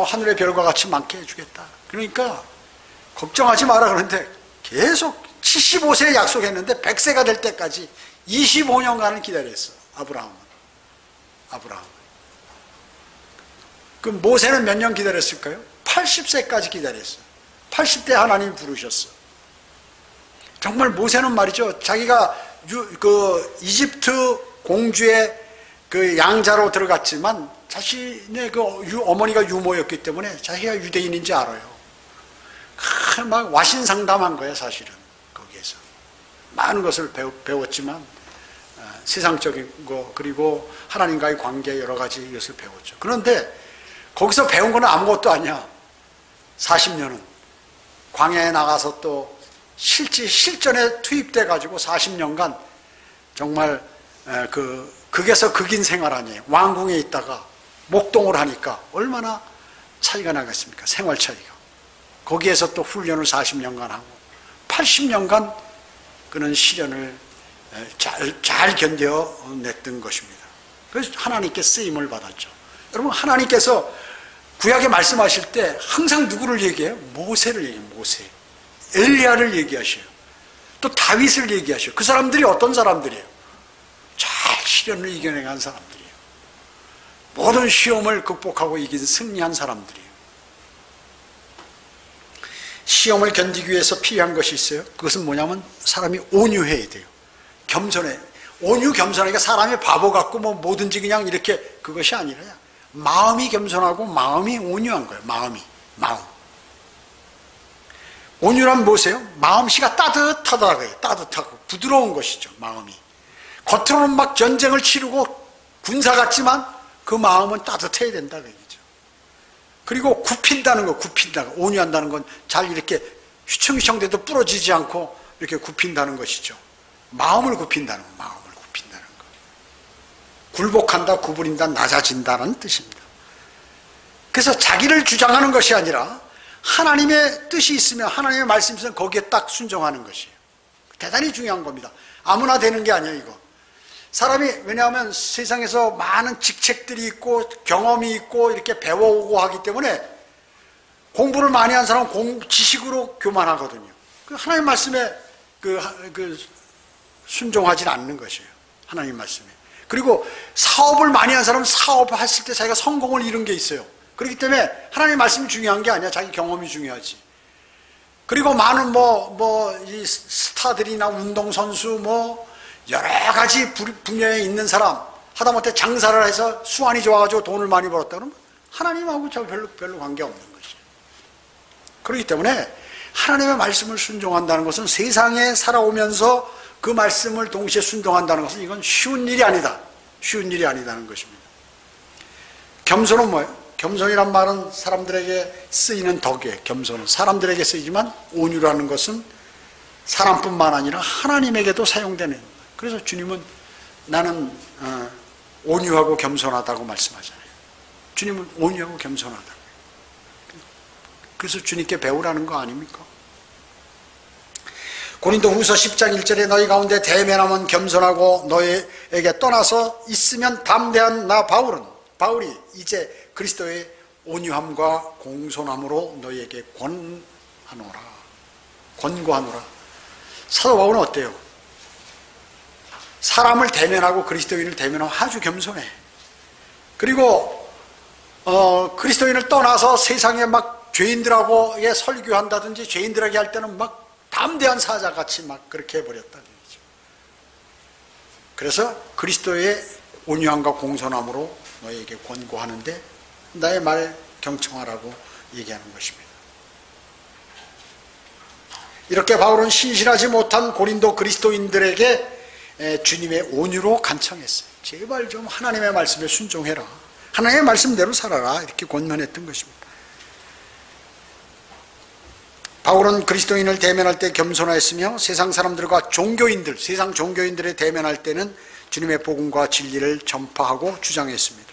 하늘의 별과 같이 많게 해주겠다. 그러니까 걱정하지 마라. 그런데 계속 75세에 약속했는데 100세가 될 때까지 25년간을 기다렸어. 아브라함은. 그 모세는 몇 년 기다렸을까요? 80세까지 기다렸어요. 80대 하나님이 부르셨어. 정말 모세는 말이죠. 자기가 이집트 공주의 그 양자로 들어갔지만 자신의 그 어머니가 유모였기 때문에 자기가 유대인인지 알아요. 막 와신상담한 거예요, 사실은. 거기에서 많은 것을 배웠지만 세상적인 거 그리고 하나님과의 관계 여러 가지 이것을 배웠죠. 그런데 거기서 배운 거는 아무것도 아니야. 40년은 광야에 나가서 또 실전에 투입돼 가지고 40년간 정말 극에서 극인 생활 아니에요. 왕궁에 있다가 목동을 하니까 얼마나 차이가 나겠습니까? 생활 차이가. 거기에서 또 훈련을 40년간 하고 80년간 그는 시련을 잘 견뎌냈던 것입니다. 그래서 하나님께 쓰임을 받았죠. 여러분 하나님께서 구약에 말씀하실 때 항상 누구를 얘기해요? 모세를 얘기해요. 모세. 엘리야를 얘기하셔요. 또 다윗을 얘기하셔요. 그 사람들이 어떤 사람들이에요? 잘 시련을 이겨내간 사람들이에요. 모든 시험을 극복하고 이긴 승리한 사람들이에요. 시험을 견디기 위해서 필요한 것이 있어요. 그것은 뭐냐면 사람이 온유해야 돼요. 겸손해. 온유 겸손하니까 사람이 바보 같고 뭐든지 그냥 이렇게 그것이 아니라 마음이 겸손하고 마음이 온유한 거예요. 마음. 온유란 무엇이에요? 마음씨가 따뜻하다고요. 따뜻하고 부드러운 것이죠. 마음이. 겉으로는 막 전쟁을 치르고 군사 같지만 그 마음은 따뜻해야 된다 그 얘기죠. 그리고 굽힌다는 거, 온유한다는 건 잘 이렇게 휘청휘청돼도 부러지지 않고 이렇게 굽힌다는 것이죠. 마음을 굽힌다는 거. 굴복한다, 구부린다, 낮아진다는 뜻입니다. 그래서 자기를 주장하는 것이 아니라 하나님의 뜻이 있으면, 하나님의 말씀이 있으면 거기에 딱 순종하는 것이에요. 대단히 중요한 겁니다. 아무나 되는 게 아니에요, 이거. 사람이, 왜냐하면 세상에서 많은 직책들이 있고 경험이 있고 이렇게 배워오고 하기 때문에 공부를 많이 한 사람은 지식으로 교만하거든요. 하나님 말씀에 순종하지는 않는 것이에요. 하나님 말씀에. 그리고 사업을 많이 한 사람은 사업했을 때 자기가 성공을 이룬 게 있어요. 그렇기 때문에 하나님 말씀이 중요한 게 아니야. 자기 경험이 중요하지. 그리고 많은 이 스타들이나 운동선수 여러 가지 분야에 있는 사람, 하다못해 장사를 해서 수완이 좋아가지고 돈을 많이 벌었다 그러면 하나님하고 저 별로 관계없는 것이에요. 그렇기 때문에 하나님의 말씀을 순종한다는 것은, 세상에 살아오면서 그 말씀을 동시에 순종한다는 것은 이건 쉬운 일이 아니다. 쉬운 일이 아니다는 것입니다. 겸손은 뭐예요? 겸손이란 말은 사람들에게 쓰이는 덕이에요. 겸손은 사람들에게 쓰이지만 온유라는 것은 사람뿐만 아니라 하나님에게도 사용되는 거예요. 그래서 주님은 나는 온유하고 겸손하다고 말씀하잖아요. 주님은 온유하고 겸손하다고. 그래서 주님께 배우라는 거 아닙니까? 고린도후서 10장 1절에 너희 가운데 대면하면 겸손하고 너희에게 떠나서 있으면 담대한 나 바울이 이제 그리스도의 온유함과 공손함으로 너희에게 권고하노라. 사도 바울은 어때요? 사람을 대면하고 그리스도인을 대면하고 아주 겸손해. 그리고 그리스도인을 떠나서 세상에 막 죄인들하고 설교한다든지 죄인들에게 할 때는 막 담대한 사자같이 막 그렇게 해버렸다는 얘기죠. 그래서 그리스도의 온유함과 공손함으로 너에게 권고하는데 나의 말 경청하라고 얘기하는 것입니다. 이렇게 바울은 신실하지 못한 고린도 그리스도인들에게 주님의 온유로 간청했어요. 제발 좀 하나님의 말씀에 순종해라. 하나님의 말씀대로 살아라. 이렇게 권면했던 것입니다. 바울은 그리스도인을 대면할 때 겸손하였으며 세상 사람들과 세상 종교인들을 대면할 때는 주님의 복음과 진리를 전파하고 주장했습니다.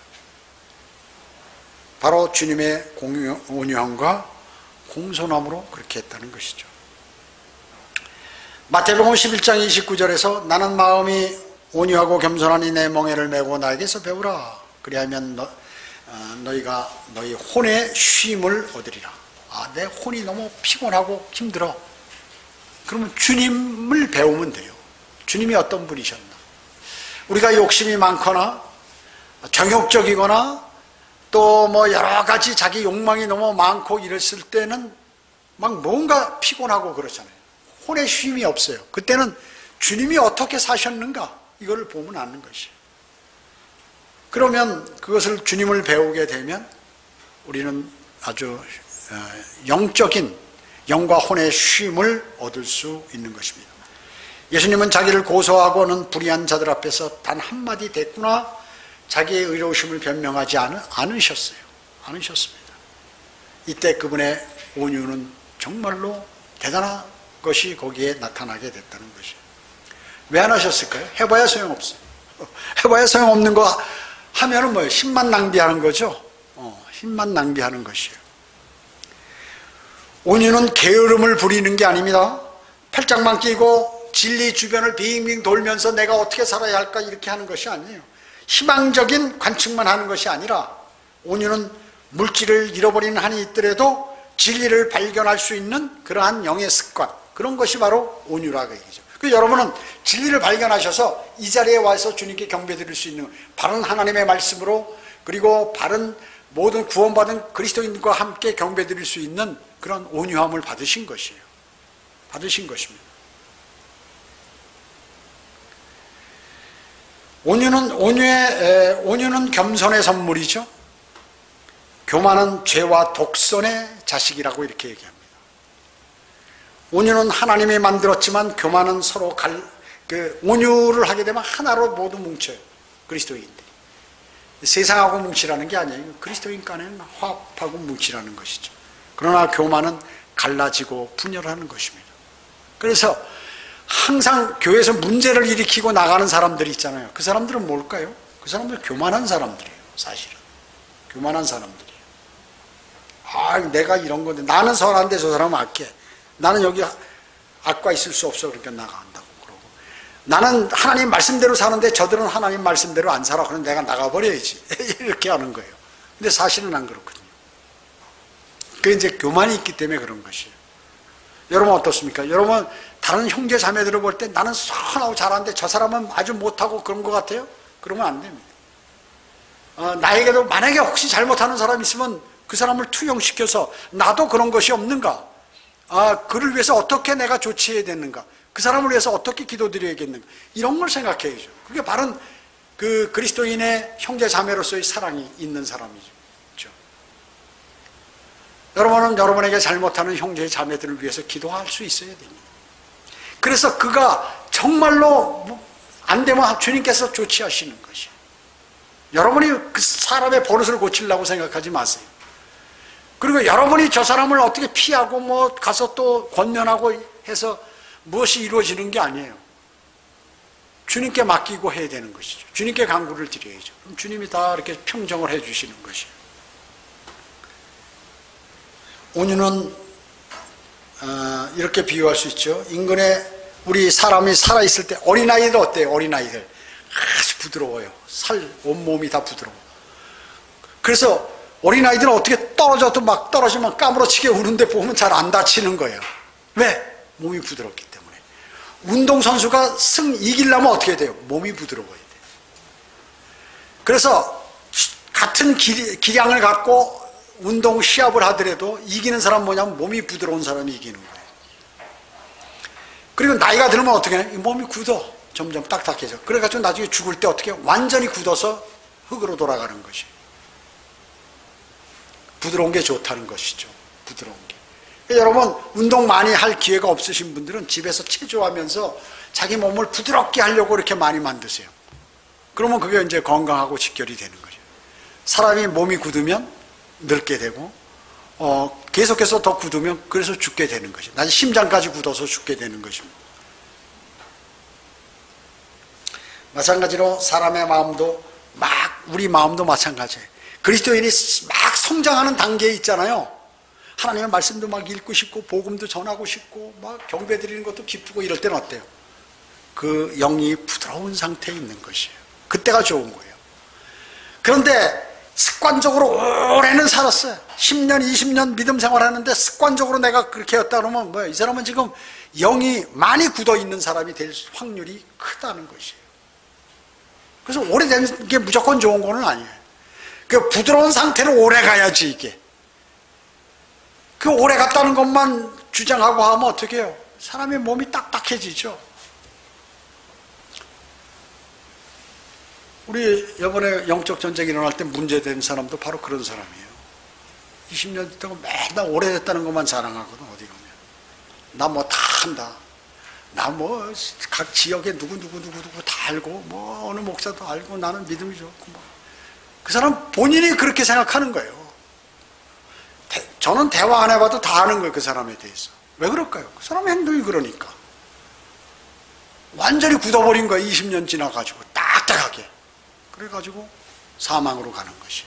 바로 주님의 온유함과 공손함으로 그렇게 했다는 것이죠. 마태복음 11장 29절에서 나는 마음이 온유하고 겸손하니 내 멍에를 메고 나에게서 배우라. 그리하면 너희가 너희 혼의 쉼을 얻으리라. 내 혼이 너무 피곤하고 힘들어. 그러면 주님을 배우면 돼요. 주님이 어떤 분이셨나. 우리가 욕심이 많거나 정욕적이거나 또 여러 가지 자기 욕망이 너무 많고 이랬을 때는 막 뭔가 피곤하고 그렇잖아요. 혼의 쉼이 없어요. 그때는 주님이 어떻게 사셨는가 이걸 보면 아는 것이에요. 그러면 그것을 주님을 배우게 되면 우리는 아주 영적인 영과 혼의 쉼을 얻을 수 있는 것입니다. 예수님은 자기를 고소하고는 불의한 자들 앞에서 단 한마디 대꾸나 자기의 의로우심을 변명하지 않으셨어요. 않으셨습니다. 이때 그분의 온유는 정말로 대단한 것이 거기에 나타나게 됐다는 것이에요. 왜 안 하셨을까요? 해봐야 소용없어요. 해봐야 소용없는 거 하면은 뭐예요? 힘만 낭비하는 거죠. 힘만 낭비하는 것이에요. 온유는 게으름을 부리는 게 아닙니다. 팔짱만 끼고 진리 주변을 빙빙 돌면서 내가 어떻게 살아야 할까 이렇게 하는 것이 아니에요. 희망적인 관측만 하는 것이 아니라 온유는 물질을 잃어버리는 한이 있더라도 진리를 발견할 수 있는 그러한 영의 습관, 그런 것이 바로 온유라고 얘기죠. 여러분은 진리를 발견하셔서 이 자리에 와서 주님께 경배드릴 수 있는 바른 하나님의 말씀으로, 그리고 바른 모든 구원받은 그리스도인과 함께 경배드릴 수 있는 그런 온유함을 받으신 것이에요. 받으신 것입니다. 온유는 겸손의 선물이죠. 교만은 죄와 독선의 자식이라고 이렇게 얘기합니다. 온유는 하나님이 만들었지만 교만은 서로 온유를 하게 되면 하나로 모두 뭉쳐요. 그리스도인들이. 세상하고 뭉치라는 게 아니에요. 그리스도인 간에는 화합하고 뭉치라는 것이죠. 그러나 교만은 갈라지고 분열하는 것입니다. 그래서 항상 교회에서 문제를 일으키고 나가는 사람들이 있잖아요. 그 사람들은 뭘까요? 그 사람들은 교만한 사람들이에요. 사실은 교만한 사람들이에요. 아, 내가 이런 건데 나는 선한데 저 사람은 악해. 나는 여기 악과 있을 수 없어. 그러니까 나간다고 그러고, 나는 하나님 말씀대로 사는데 저들은 하나님 말씀대로 안 살아. 그럼 내가 나가버려야지. 이렇게 하는 거예요. 근데 사실은 안 그렇거든요. 그게 이제 교만이 있기 때문에 그런 것이에요. 여러분 어떻습니까? 여러분 다른 형제 자매들을 볼 때 나는 선하고 잘하는데 저 사람은 아주 못하고 그런 것 같아요? 그러면 안 됩니다. 나에게도 만약에 혹시 잘못하는 사람이 있으면 그 사람을 투영시켜서 나도 그런 것이 없는가? 그를 위해서 어떻게 내가 조치해야 되는가? 그 사람을 위해서 어떻게 기도드려야겠는가? 이런 걸 생각해야죠. 그게 바로 그 그리스도인의 형제 자매로서의 사랑이 있는 사람이죠. 그렇죠? 여러분은 여러분에게 잘못하는 형제 자매들을 위해서 기도할 수 있어야 됩니다. 그래서 그가 정말로 안 되면 주님께서 조치하시는 것이에요. 여러분이 그 사람의 버릇을 고치려고 생각하지 마세요. 그리고 여러분이 저 사람을 어떻게 피하고 뭐 가서 또 권면하고 해서 무엇이 이루어지는 게 아니에요. 주님께 맡기고 해야 되는 것이죠. 주님께 간구를 드려야죠. 그럼 주님이 다 이렇게 평정을 해 주시는 것이에요. 온유는 이렇게 비유할 수 있죠. 인근에 우리 사람이 살아있을 때 어린아이들 어때요? 어린아이들 아주 부드러워요. 온몸이 다 부드러워. 그래서 어린아이들은 어떻게 떨어져도 막 떨어지면 까무러치게 우는데 보면 잘 안 다치는 거예요. 왜? 몸이 부드럽기 때문에. 운동선수가 이기려면 어떻게 돼요? 몸이 부드러워야 돼요. 그래서 같은 기량을 갖고 운동 시합을 하더라도 이기는 사람 뭐냐면 몸이 부드러운 사람이 이기는 거예요. 그리고 나이가 들면 어떻게 해요? 몸이 굳어. 점점 딱딱해져. 그래가지고 나중에 죽을 때 어떻게 해요? 완전히 굳어서 흙으로 돌아가는 것이. 부드러운 게 좋다는 것이죠. 부드러운 게. 여러분 운동 많이 할 기회가 없으신 분들은 집에서 체조하면서 자기 몸을 부드럽게 하려고 이렇게 많이 만드세요. 그러면 그게 이제 건강하고 직결이 되는 거죠. 사람이 몸이 굳으면 늙게 되고 계속해서 더 굳으면 그래서 죽게 되는 것이죠. 나중에 심장까지 굳어서 죽게 되는 것입니다. 마찬가지로 사람의 마음도 우리 마음도 마찬가지예요. 그리스도인이 막 성장하는 단계에 있잖아요. 하나님의 말씀도 막 읽고 싶고 복음도 전하고 싶고 막 경배 드리는 것도 기쁘고 이럴 때는 어때요? 그 영이 부드러운 상태에 있는 것이에요. 그때가 좋은 거예요. 그런데 습관적으로 오래는 살았어요. 10년, 20년 믿음 생활하는데 습관적으로 내가 그렇게 했다 그러면 뭐예요? 이 사람은 지금 영이 많이 굳어 있는 사람이 될 확률이 크다는 것이에요. 그래서 오래된 게 무조건 좋은 거는 아니에요. 그 부드러운 상태로 오래 가야지 이게. 그 오래 갔다는 것만 주장하고 하면 어떻게 해요? 사람의 몸이 딱딱해지죠. 우리 이번에 영적 전쟁이 일어날 때 문제된 사람도 바로 그런 사람이에요. 20년 됐다고 맨날 오래됐다는 것만 자랑하거든. 어디 가면 나 뭐 다 한다. 나 뭐 각 지역에 누구 다 알고 뭐 어느 목사도 알고 나는 믿음이 좋고 뭐. 그 사람 본인이 그렇게 생각하는 거예요. 저는 대화 안 해봐도 다 아는 거예요. 그 사람에 대해서. 왜 그럴까요? 그 사람의 행동이 그러니까. 완전히 굳어버린 거예요. 20년 지나가지고 딱딱하게. 그래가지고 사망으로 가는 것이.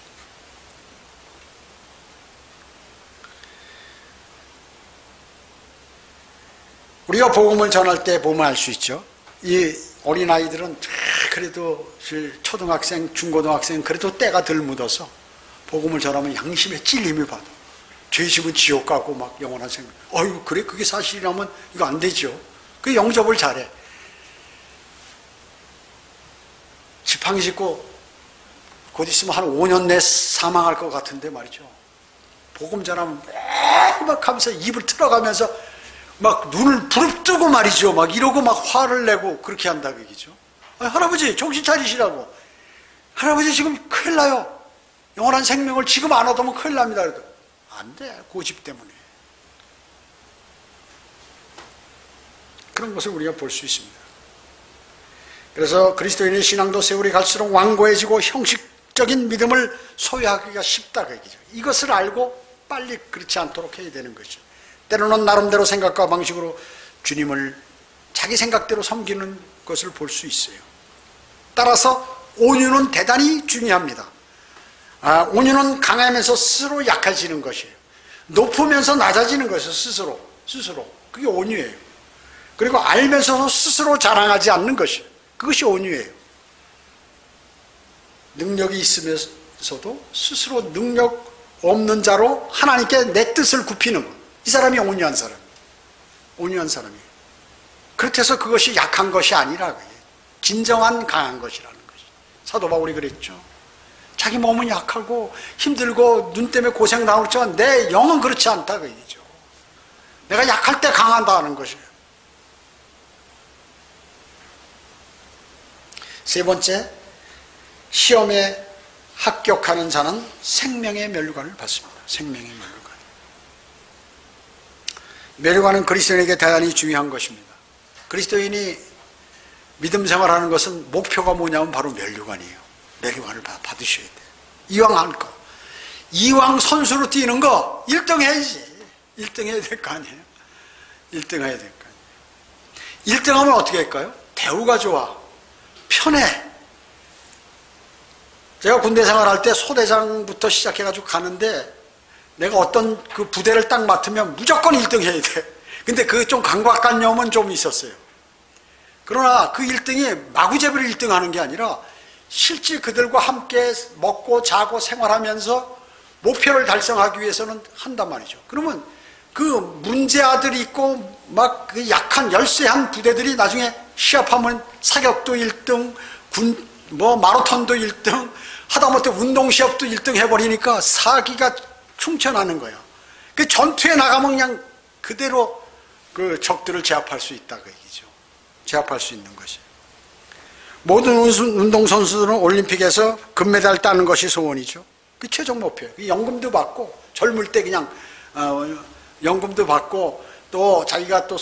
우리가 복음을 전할 때 보면 알 수 있죠. 이 어린아이들은 그래도 초등학생, 중고등학생 그래도 때가 덜 묻어서 복음을 전하면 양심에 찔림을 받아. 죄심은 지옥 가고 막 영원한 생명. 어휴, 그래? 그게 사실이라면 이거 안 되죠. 그 영접을 잘해. 지팡이 짚고 곧 있으면 한 5년 내에 사망할 것 같은데 말이죠. 복음 전하면 막 하면서 입을 틀어가면서 막 눈을 부릅뜨고 말이죠. 막 이러고 막 화를 내고 그렇게 한다 그 얘기죠. 할아버지 정신 차리시라고. 할아버지 지금 큰일 나요. 영원한 생명을 지금 안 얻으면 큰일 납니다. 그래도 안 돼. 고집 때문에. 그런 것을 우리가 볼 수 있습니다. 그래서 그리스도인의 신앙도 세월이 갈수록 완고해지고 형식적인 믿음을 소유하기가 쉽다 그 얘기죠. 이것을 알고 빨리 그렇지 않도록 해야 되는 것이죠. 때로는 나름대로 생각과 방식으로 주님을 자기 생각대로 섬기는 것을 볼 수 있어요. 따라서 온유는 대단히 중요합니다. 온유는 강하면서 스스로 약해지는 것이에요. 높으면서 낮아지는 것이죠. 스스로. 그게 온유예요. 그리고 알면서도 스스로 자랑하지 않는 것이에요. 그것이 온유예요. 능력이 있으면서도 스스로 능력 없는 자로 하나님께 내 뜻을 굽히는 것. 이 사람이 온유한 사람이에요. 그렇게 해서 그것이 약한 것이 아니라 진정한 강한 것이라는 것이. 사도 바울이 그랬죠. 자기 몸은 약하고 힘들고 눈 때문에 고생 나오지만 내 영은 그렇지 않다 그 얘기죠. 내가 약할 때 강한다는 것이에요. 세 번째, 시험에 합격하는 자는 생명의 면류관을 받습니다. 생명의 면류관. 면류관은 그리스도인에게 대단히 중요한 것입니다. 그리스도인이 믿음 생활하는 것은 목표가 뭐냐면 바로 면류관이에요. 면류관을 받으셔야 돼요. 이왕 할 거. 이왕 선수로 뛰는 거 1등 해야지. 1등 해야 될 거 아니에요. 1등 해야 될 거 아니에요. 1등 하면 어떻게 할까요? 대우가 좋아. 편해. 제가 군대 생활할 때 소대장부터 시작해가지고 가는데 내가 어떤 그 부대를 딱 맡으면 무조건 1등 해야 돼. 근데 그 좀 강박관념은 좀 있었어요. 그러나 그 1등이 마구잡이로 1등 하는 게 아니라 실제 그들과 함께 먹고 자고 생활하면서 목표를 달성하기 위해서는 한단 말이죠. 그러면 그 문제아들이 있고 막 그 약한 열세한 부대들이 나중에 시합하면 사격도 1등, 마라톤도 1등, 하다못해 운동시합도 1등 해버리니까 사기가 충천하는 거예요. 그 전투에 나가면 그냥 그대로 그 적들을 제압할 수 있다 그 얘기죠. 제압할 수 있는 것이. 모든 운동선수들은 올림픽에서 금메달 따는 것이 소원이죠. 그 최종 목표예요. 연금도 받고 젊을 때 그냥 연금도 받고 또 자기가 또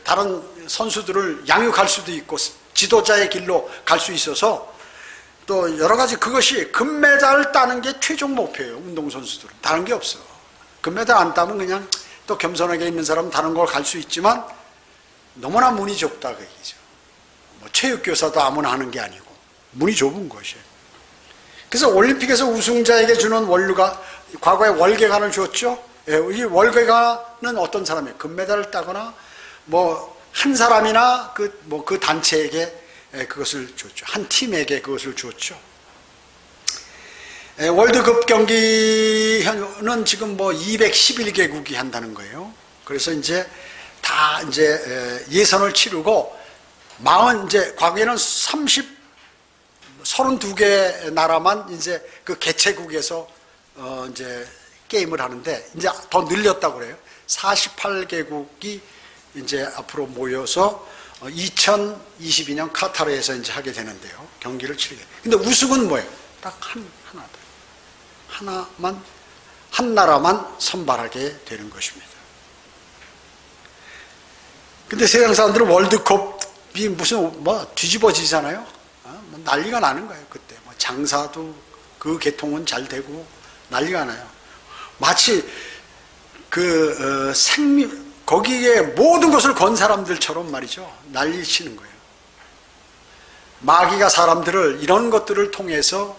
다른 선수들을 양육할 수도 있고 지도자의 길로 갈 수 있어서 또 여러 가지 그것이 금메달 따는 게 최종 목표예요. 운동선수들은 다른 게 없어. 금메달 안 따면 그냥 또 겸손하게 있는 사람은 다른 걸 갈 수 있지만 너무나 문이 좁다 그 얘기죠. 뭐 체육교사도 아무나 하는 게 아니고 문이 좁은 것이에요. 그래서 올림픽에서 우승자에게 주는 원료가 과거에 월계관을 줬죠. 이 월계관은 어떤 사람이에요? 금메달을 따거나 뭐 한 사람이나 그 단체에게 그것을 줬죠. 한 팀에게 그것을 줬죠. 월드컵 경기는 지금 뭐 211개국이 한다는 거예요. 그래서 이제 다 이제 예선을 치르고 이제 과거에는 32개 나라만 이제 그 개최국에서 이제 게임을 하는데 이제 더 늘렸다고 그래요. 48개국이 이제 앞으로 모여서 2022년 카타르에서 이제 하게 되는데요. 경기를 치르게. 근데 우승은 뭐예요? 딱 하나만, 한 나라만 선발하게 되는 것입니다. 근데 세상 사람들은 월드컵이 무슨 뒤집어지잖아요. 난리가 나는 거예요. 그때 장사도 그 개통은 잘 되고 난리가 나요. 마치 거기에 모든 것을 건 사람들처럼 말이죠. 난리 치는 거예요. 마귀가 사람들을 이런 것들을 통해서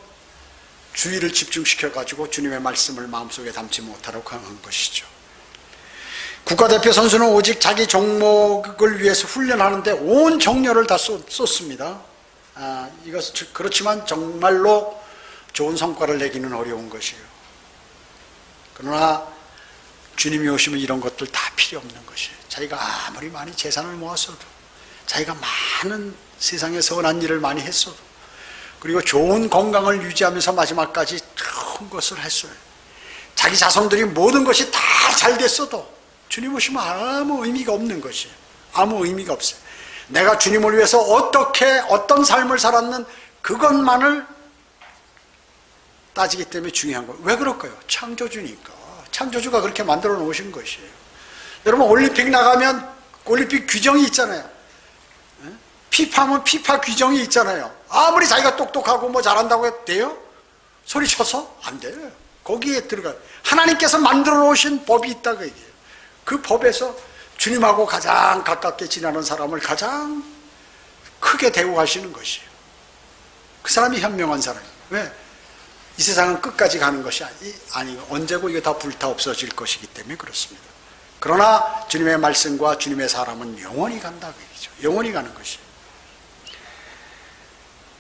주의를 집중시켜가지고 주님의 말씀을 마음속에 담지 못하도록 한 것이죠. 국가대표 선수는 오직 자기 종목을 위해서 훈련하는데 온 정열을 다 쏟습니다. 그렇지만 정말로 좋은 성과를 내기는 어려운 것이에요. 그러나 주님이 오시면 이런 것들 다 필요 없는 것이에요. 자기가 아무리 많이 재산을 모았어도, 자기가 많은 세상에 선한 일을 많이 했어도, 그리고 좋은 건강을 유지하면서 마지막까지 좋은 것을 했어요. 자기 자손들이 모든 것이 다 잘 됐어도 주님 오시면 아무 의미가 없는 것이에요. 아무 의미가 없어요. 내가 주님을 위해서 어떤 삶을 살았는 그것만을 따지기 때문에 중요한 거예요. 왜 그럴까요? 창조주니까. 창조주가 그렇게 만들어 놓으신 것이에요. 여러분 올림픽 나가면 올림픽 규정이 있잖아요. 피파면 피파 규정이 있잖아요. 아무리 자기가 똑똑하고 뭐 잘한다고 돼요? 소리쳐서? 안 돼요. 거기에 들어가요. 하나님께서 만들어 놓으신 법이 있다 그 얘기예요. 그 법에서 주님하고 가장 가깝게 지나는 사람을 가장 크게 대우하시는 것이에요. 그 사람이 현명한 사람이에요. 왜? 이 세상은 끝까지 가는 것이 아니고 언제고 이거 다 불타 없어질 것이기 때문에 그렇습니다. 그러나 주님의 말씀과 주님의 사람은 영원히 간다 그 얘기죠. 영원히 가는 것이에요.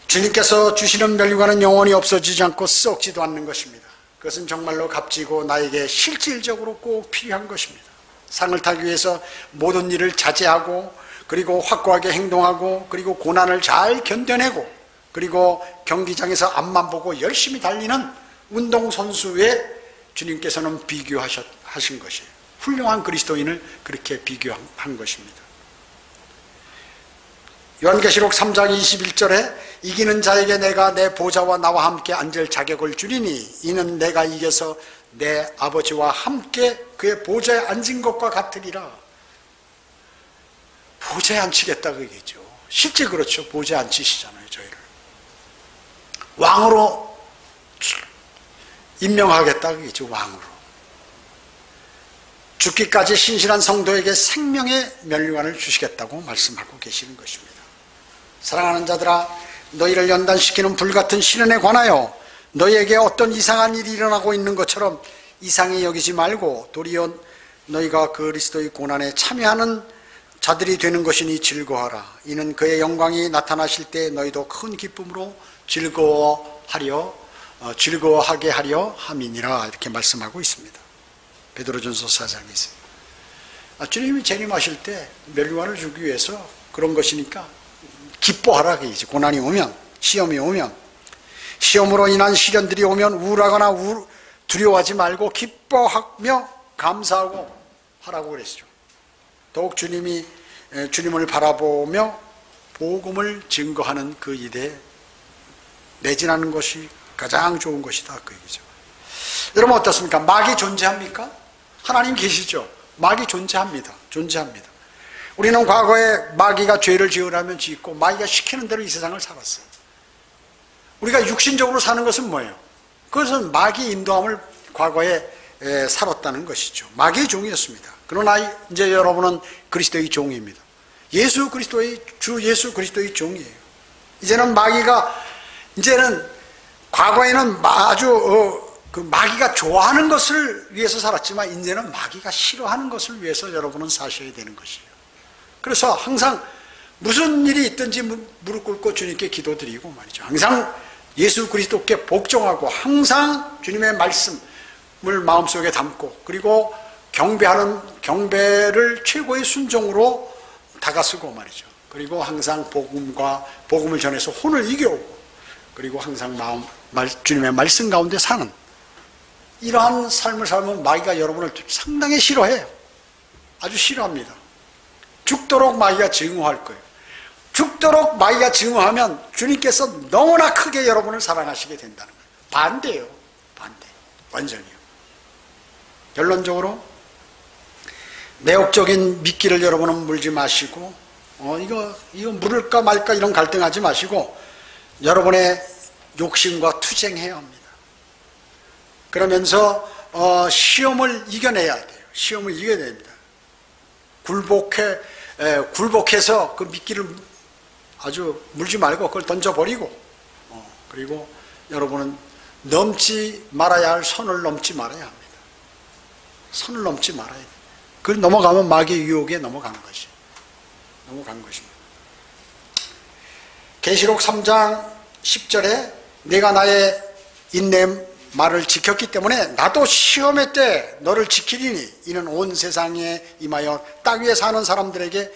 주님께서 주시는 면류관은 영원히 없어지지 않고 썩지도 않는 것입니다. 그것은 정말로 값지고 나에게 실질적으로 꼭 필요한 것입니다. 상을 타기 위해서 모든 일을 자제하고 그리고 확고하게 행동하고 그리고 고난을 잘 견뎌내고 그리고 경기장에서 앞만 보고 열심히 달리는 운동선수에 주님께서는 비교하신 것이에요. 훌륭한 그리스도인을 그렇게 비교한 것입니다. 요한계시록 3장 21절에 이기는 자에게 내가 내 보좌와 나와 함께 앉을 자격을 주리니 이는 내가 이겨서 내 아버지와 함께 그의 보좌에 앉은 것과 같으리라. 보좌에 앉히겠다 그 얘기죠. 실제 그렇죠. 보좌에 앉히시잖아요. 저희를 왕으로 임명하겠다 그 얘기죠. 왕으로 죽기까지 신실한 성도에게 생명의 면류관을 주시겠다고 말씀하고 계시는 것입니다. 사랑하는 자들아, 너희를 연단시키는 불같은 시련에 관하여 너희에게 어떤 이상한 일이 일어나고 있는 것처럼 이상히 여기지 말고 도리어 너희가 그리스도의 고난에 참여하는 자들이 되는 것이니 즐거워하라. 이는 그의 영광이 나타나실 때 너희도 큰 기쁨으로 즐거워하게 하려 함이니라. 이렇게 말씀하고 있습니다. 베드로전서 4장에 있습니다. 주님이 재림하실 때 면류관을 주기 위해서 그런 것이니까 기뻐하라. 고난이 오면, 시험이 오면, 시험으로 인한 시련들이 오면 우울하거나 두려워하지 말고 기뻐하며 감사하고 하라고 그랬죠. 더욱 주님을 바라보며 복음을 증거하는 그 일에 매진하는 것이 가장 좋은 것이다 그 얘기죠. 여러분 어떻습니까? 마귀 존재합니까? 하나님 계시죠? 마귀 존재합니다. 우리는 과거에 마귀가 죄를 지으라면 짓고 마귀가 시키는 대로 이 세상을 살았어요. 우리가 육신적으로 사는 것은 뭐예요? 그것은 마귀 인도함을 과거에 살았다는 것이죠. 마귀의 종이었습니다. 그러나 이제 여러분은 그리스도의 종입니다. 주 예수 그리스도의 종이에요. 이제는 과거에는 아주 마귀가 좋아하는 것을 위해서 살았지만 이제는 마귀가 싫어하는 것을 위해서 여러분은 사셔야 되는 것이에요. 그래서 항상 무슨 일이 있든지 무릎 꿇고 주님께 기도드리고 말이죠. 항상 예수 그리스도께 복종하고 항상 주님의 말씀을 마음속에 담고 그리고 경배를 최고의 순종으로 다가서고 말이죠. 그리고 항상 복음을 전해서 혼을 이겨오고 그리고 항상 주님의 말씀 가운데 사는 이러한 삶을 살면 마귀가 여러분을 상당히 싫어해요. 아주 싫어합니다. 죽도록 마귀가 증오할 거예요. 죽도록 마귀가 증오하면 주님께서 너무나 크게 여러분을 사랑하시게 된다는 거예요. 반대예요. 반대. 완전히요. 결론적으로 매혹적인 미끼를 여러분은 물지 마시고 이거 물을까 말까 이런 갈등하지 마시고 여러분의 욕심과 투쟁해야 합니다. 그러면서 시험을 이겨내야 돼요. 시험을 이겨야 됩니다. 굴복해서 그 미끼를 아주 물지 말고 그걸 던져버리고 그리고 여러분은 넘지 말아야 할 선을 넘지 말아야 합니다. 선을 넘지 말아야 돼요. 그걸 넘어가면 마귀의 유혹에 넘어간 것입니다. 계시록 3장 10절에 내가 나의 인내 말을 지켰기 때문에 나도 시험의 때 너를 지키리니 이는 온 세상에 임하여 땅 위에 사는 사람들에게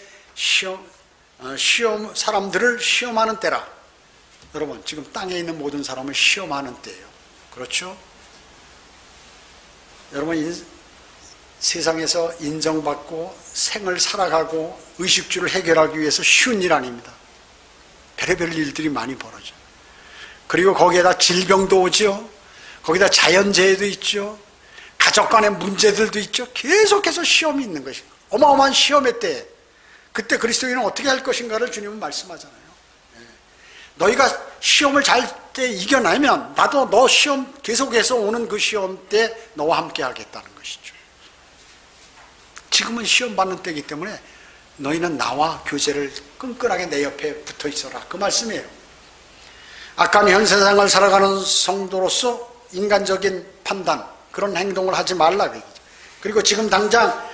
사람들을 시험하는 때라. 여러분 지금 땅에 있는 모든 사람을 시험하는 때예요. 그렇죠? 여러분 세상에서 인정받고 생을 살아가고 의식주를 해결하기 위해서 쉬운 일 아닙니다. 별의별 일들이 많이 벌어져요. 그리고 거기에다 질병도 오죠. 거기다 자연재해도 있죠. 가족 간의 문제들도 있죠. 계속해서 시험이 있는 것이에요. 어마어마한 시험의 때 그때 그리스도인은 어떻게 할 것인가를 주님은 말씀하잖아요. 너희가 시험을 잘 때 이겨내면 나도 너 시험 계속해서 오는 그 시험 때 너와 함께 하겠다는 것이죠. 지금은 시험 받는 때이기 때문에 너희는 나와 교제를 끈끈하게 내 옆에 붙어 있어라. 그 말씀이에요. 악한 현 세상을 살아가는 성도로서 인간적인 판단, 그런 행동을 하지 말라 그 얘기죠. 그리고 지금 당장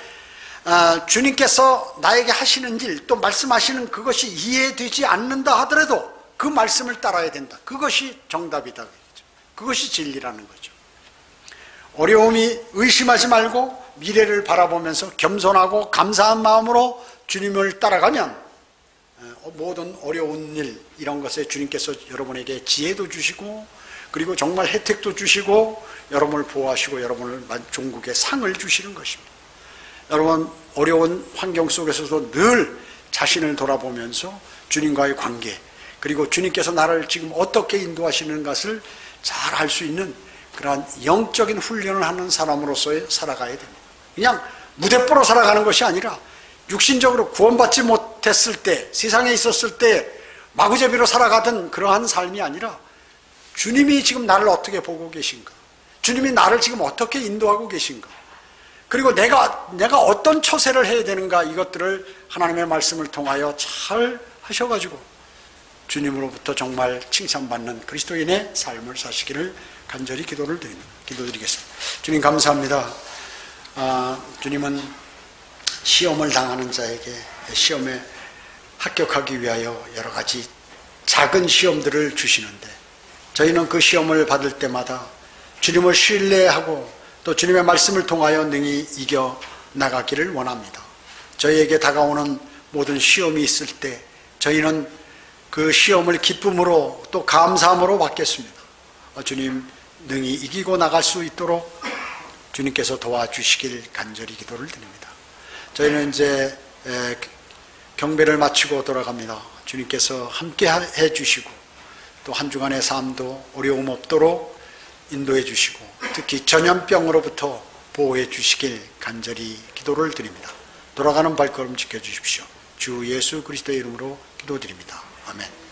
주님께서 나에게 하시는 일, 또 말씀하시는 그것이 이해되지 않는다 하더라도 그 말씀을 따라야 된다. 그것이 정답이다 그 얘기죠. 그것이 진리라는 거죠. 어려움이 의심하지 말고 미래를 바라보면서 겸손하고 감사한 마음으로 주님을 따라가면 모든 어려운 일, 이런 것에 주님께서 여러분에게 지혜도 주시고, 그리고 정말 혜택도 주시고, 여러분을 보호하시고 여러분을 종국의 상을 주시는 것입니다. 여러분, 어려운 환경 속에서도 늘 자신을 돌아보면서 주님과의 관계, 그리고 주님께서 나를 지금 어떻게 인도하시는 것을 잘 알 수 있는 그러한 영적인 훈련을 하는 사람으로서 살아가야 됩니다. 그냥 무대뽀로 살아가는 것이 아니라 육신적으로 구원받지 못했을 때, 세상에 있었을 때 마구잡이로 살아가던 그러한 삶이 아니라 주님이 지금 나를 어떻게 보고 계신가, 주님이 나를 지금 어떻게 인도하고 계신가, 그리고 내가 어떤 처세를 해야 되는가, 이것들을 하나님의 말씀을 통하여 잘 하셔가지고 주님으로부터 정말 칭찬받는 그리스도인의 삶을 사시기를 간절히 기도드리겠습니다. 주님 감사합니다. 주님은 시험을 당하는 자에게 시험에 합격하기 위하여 여러 가지 작은 시험들을 주시는데, 저희는 그 시험을 받을 때마다 주님을 신뢰하고 또 주님의 말씀을 통하여 능히 이겨 나가기를 원합니다. 저희에게 다가오는 모든 시험이 있을 때 저희는 그 시험을 기쁨으로 또 감사함으로 받겠습니다. 주님, 능히 이기고 나갈 수 있도록 주님께서 도와주시길 간절히 기도를 드립니다. 저희는 이제 경배를 마치고 돌아갑니다. 주님께서 함께 해주시고 또 한 주간의 삶도 어려움 없도록 인도해 주시고 특히 전염병으로부터 보호해 주시길 간절히 기도를 드립니다. 돌아가는 발걸음 지켜주십시오. 주 예수 그리스도의 이름으로 기도드립니다. 아멘.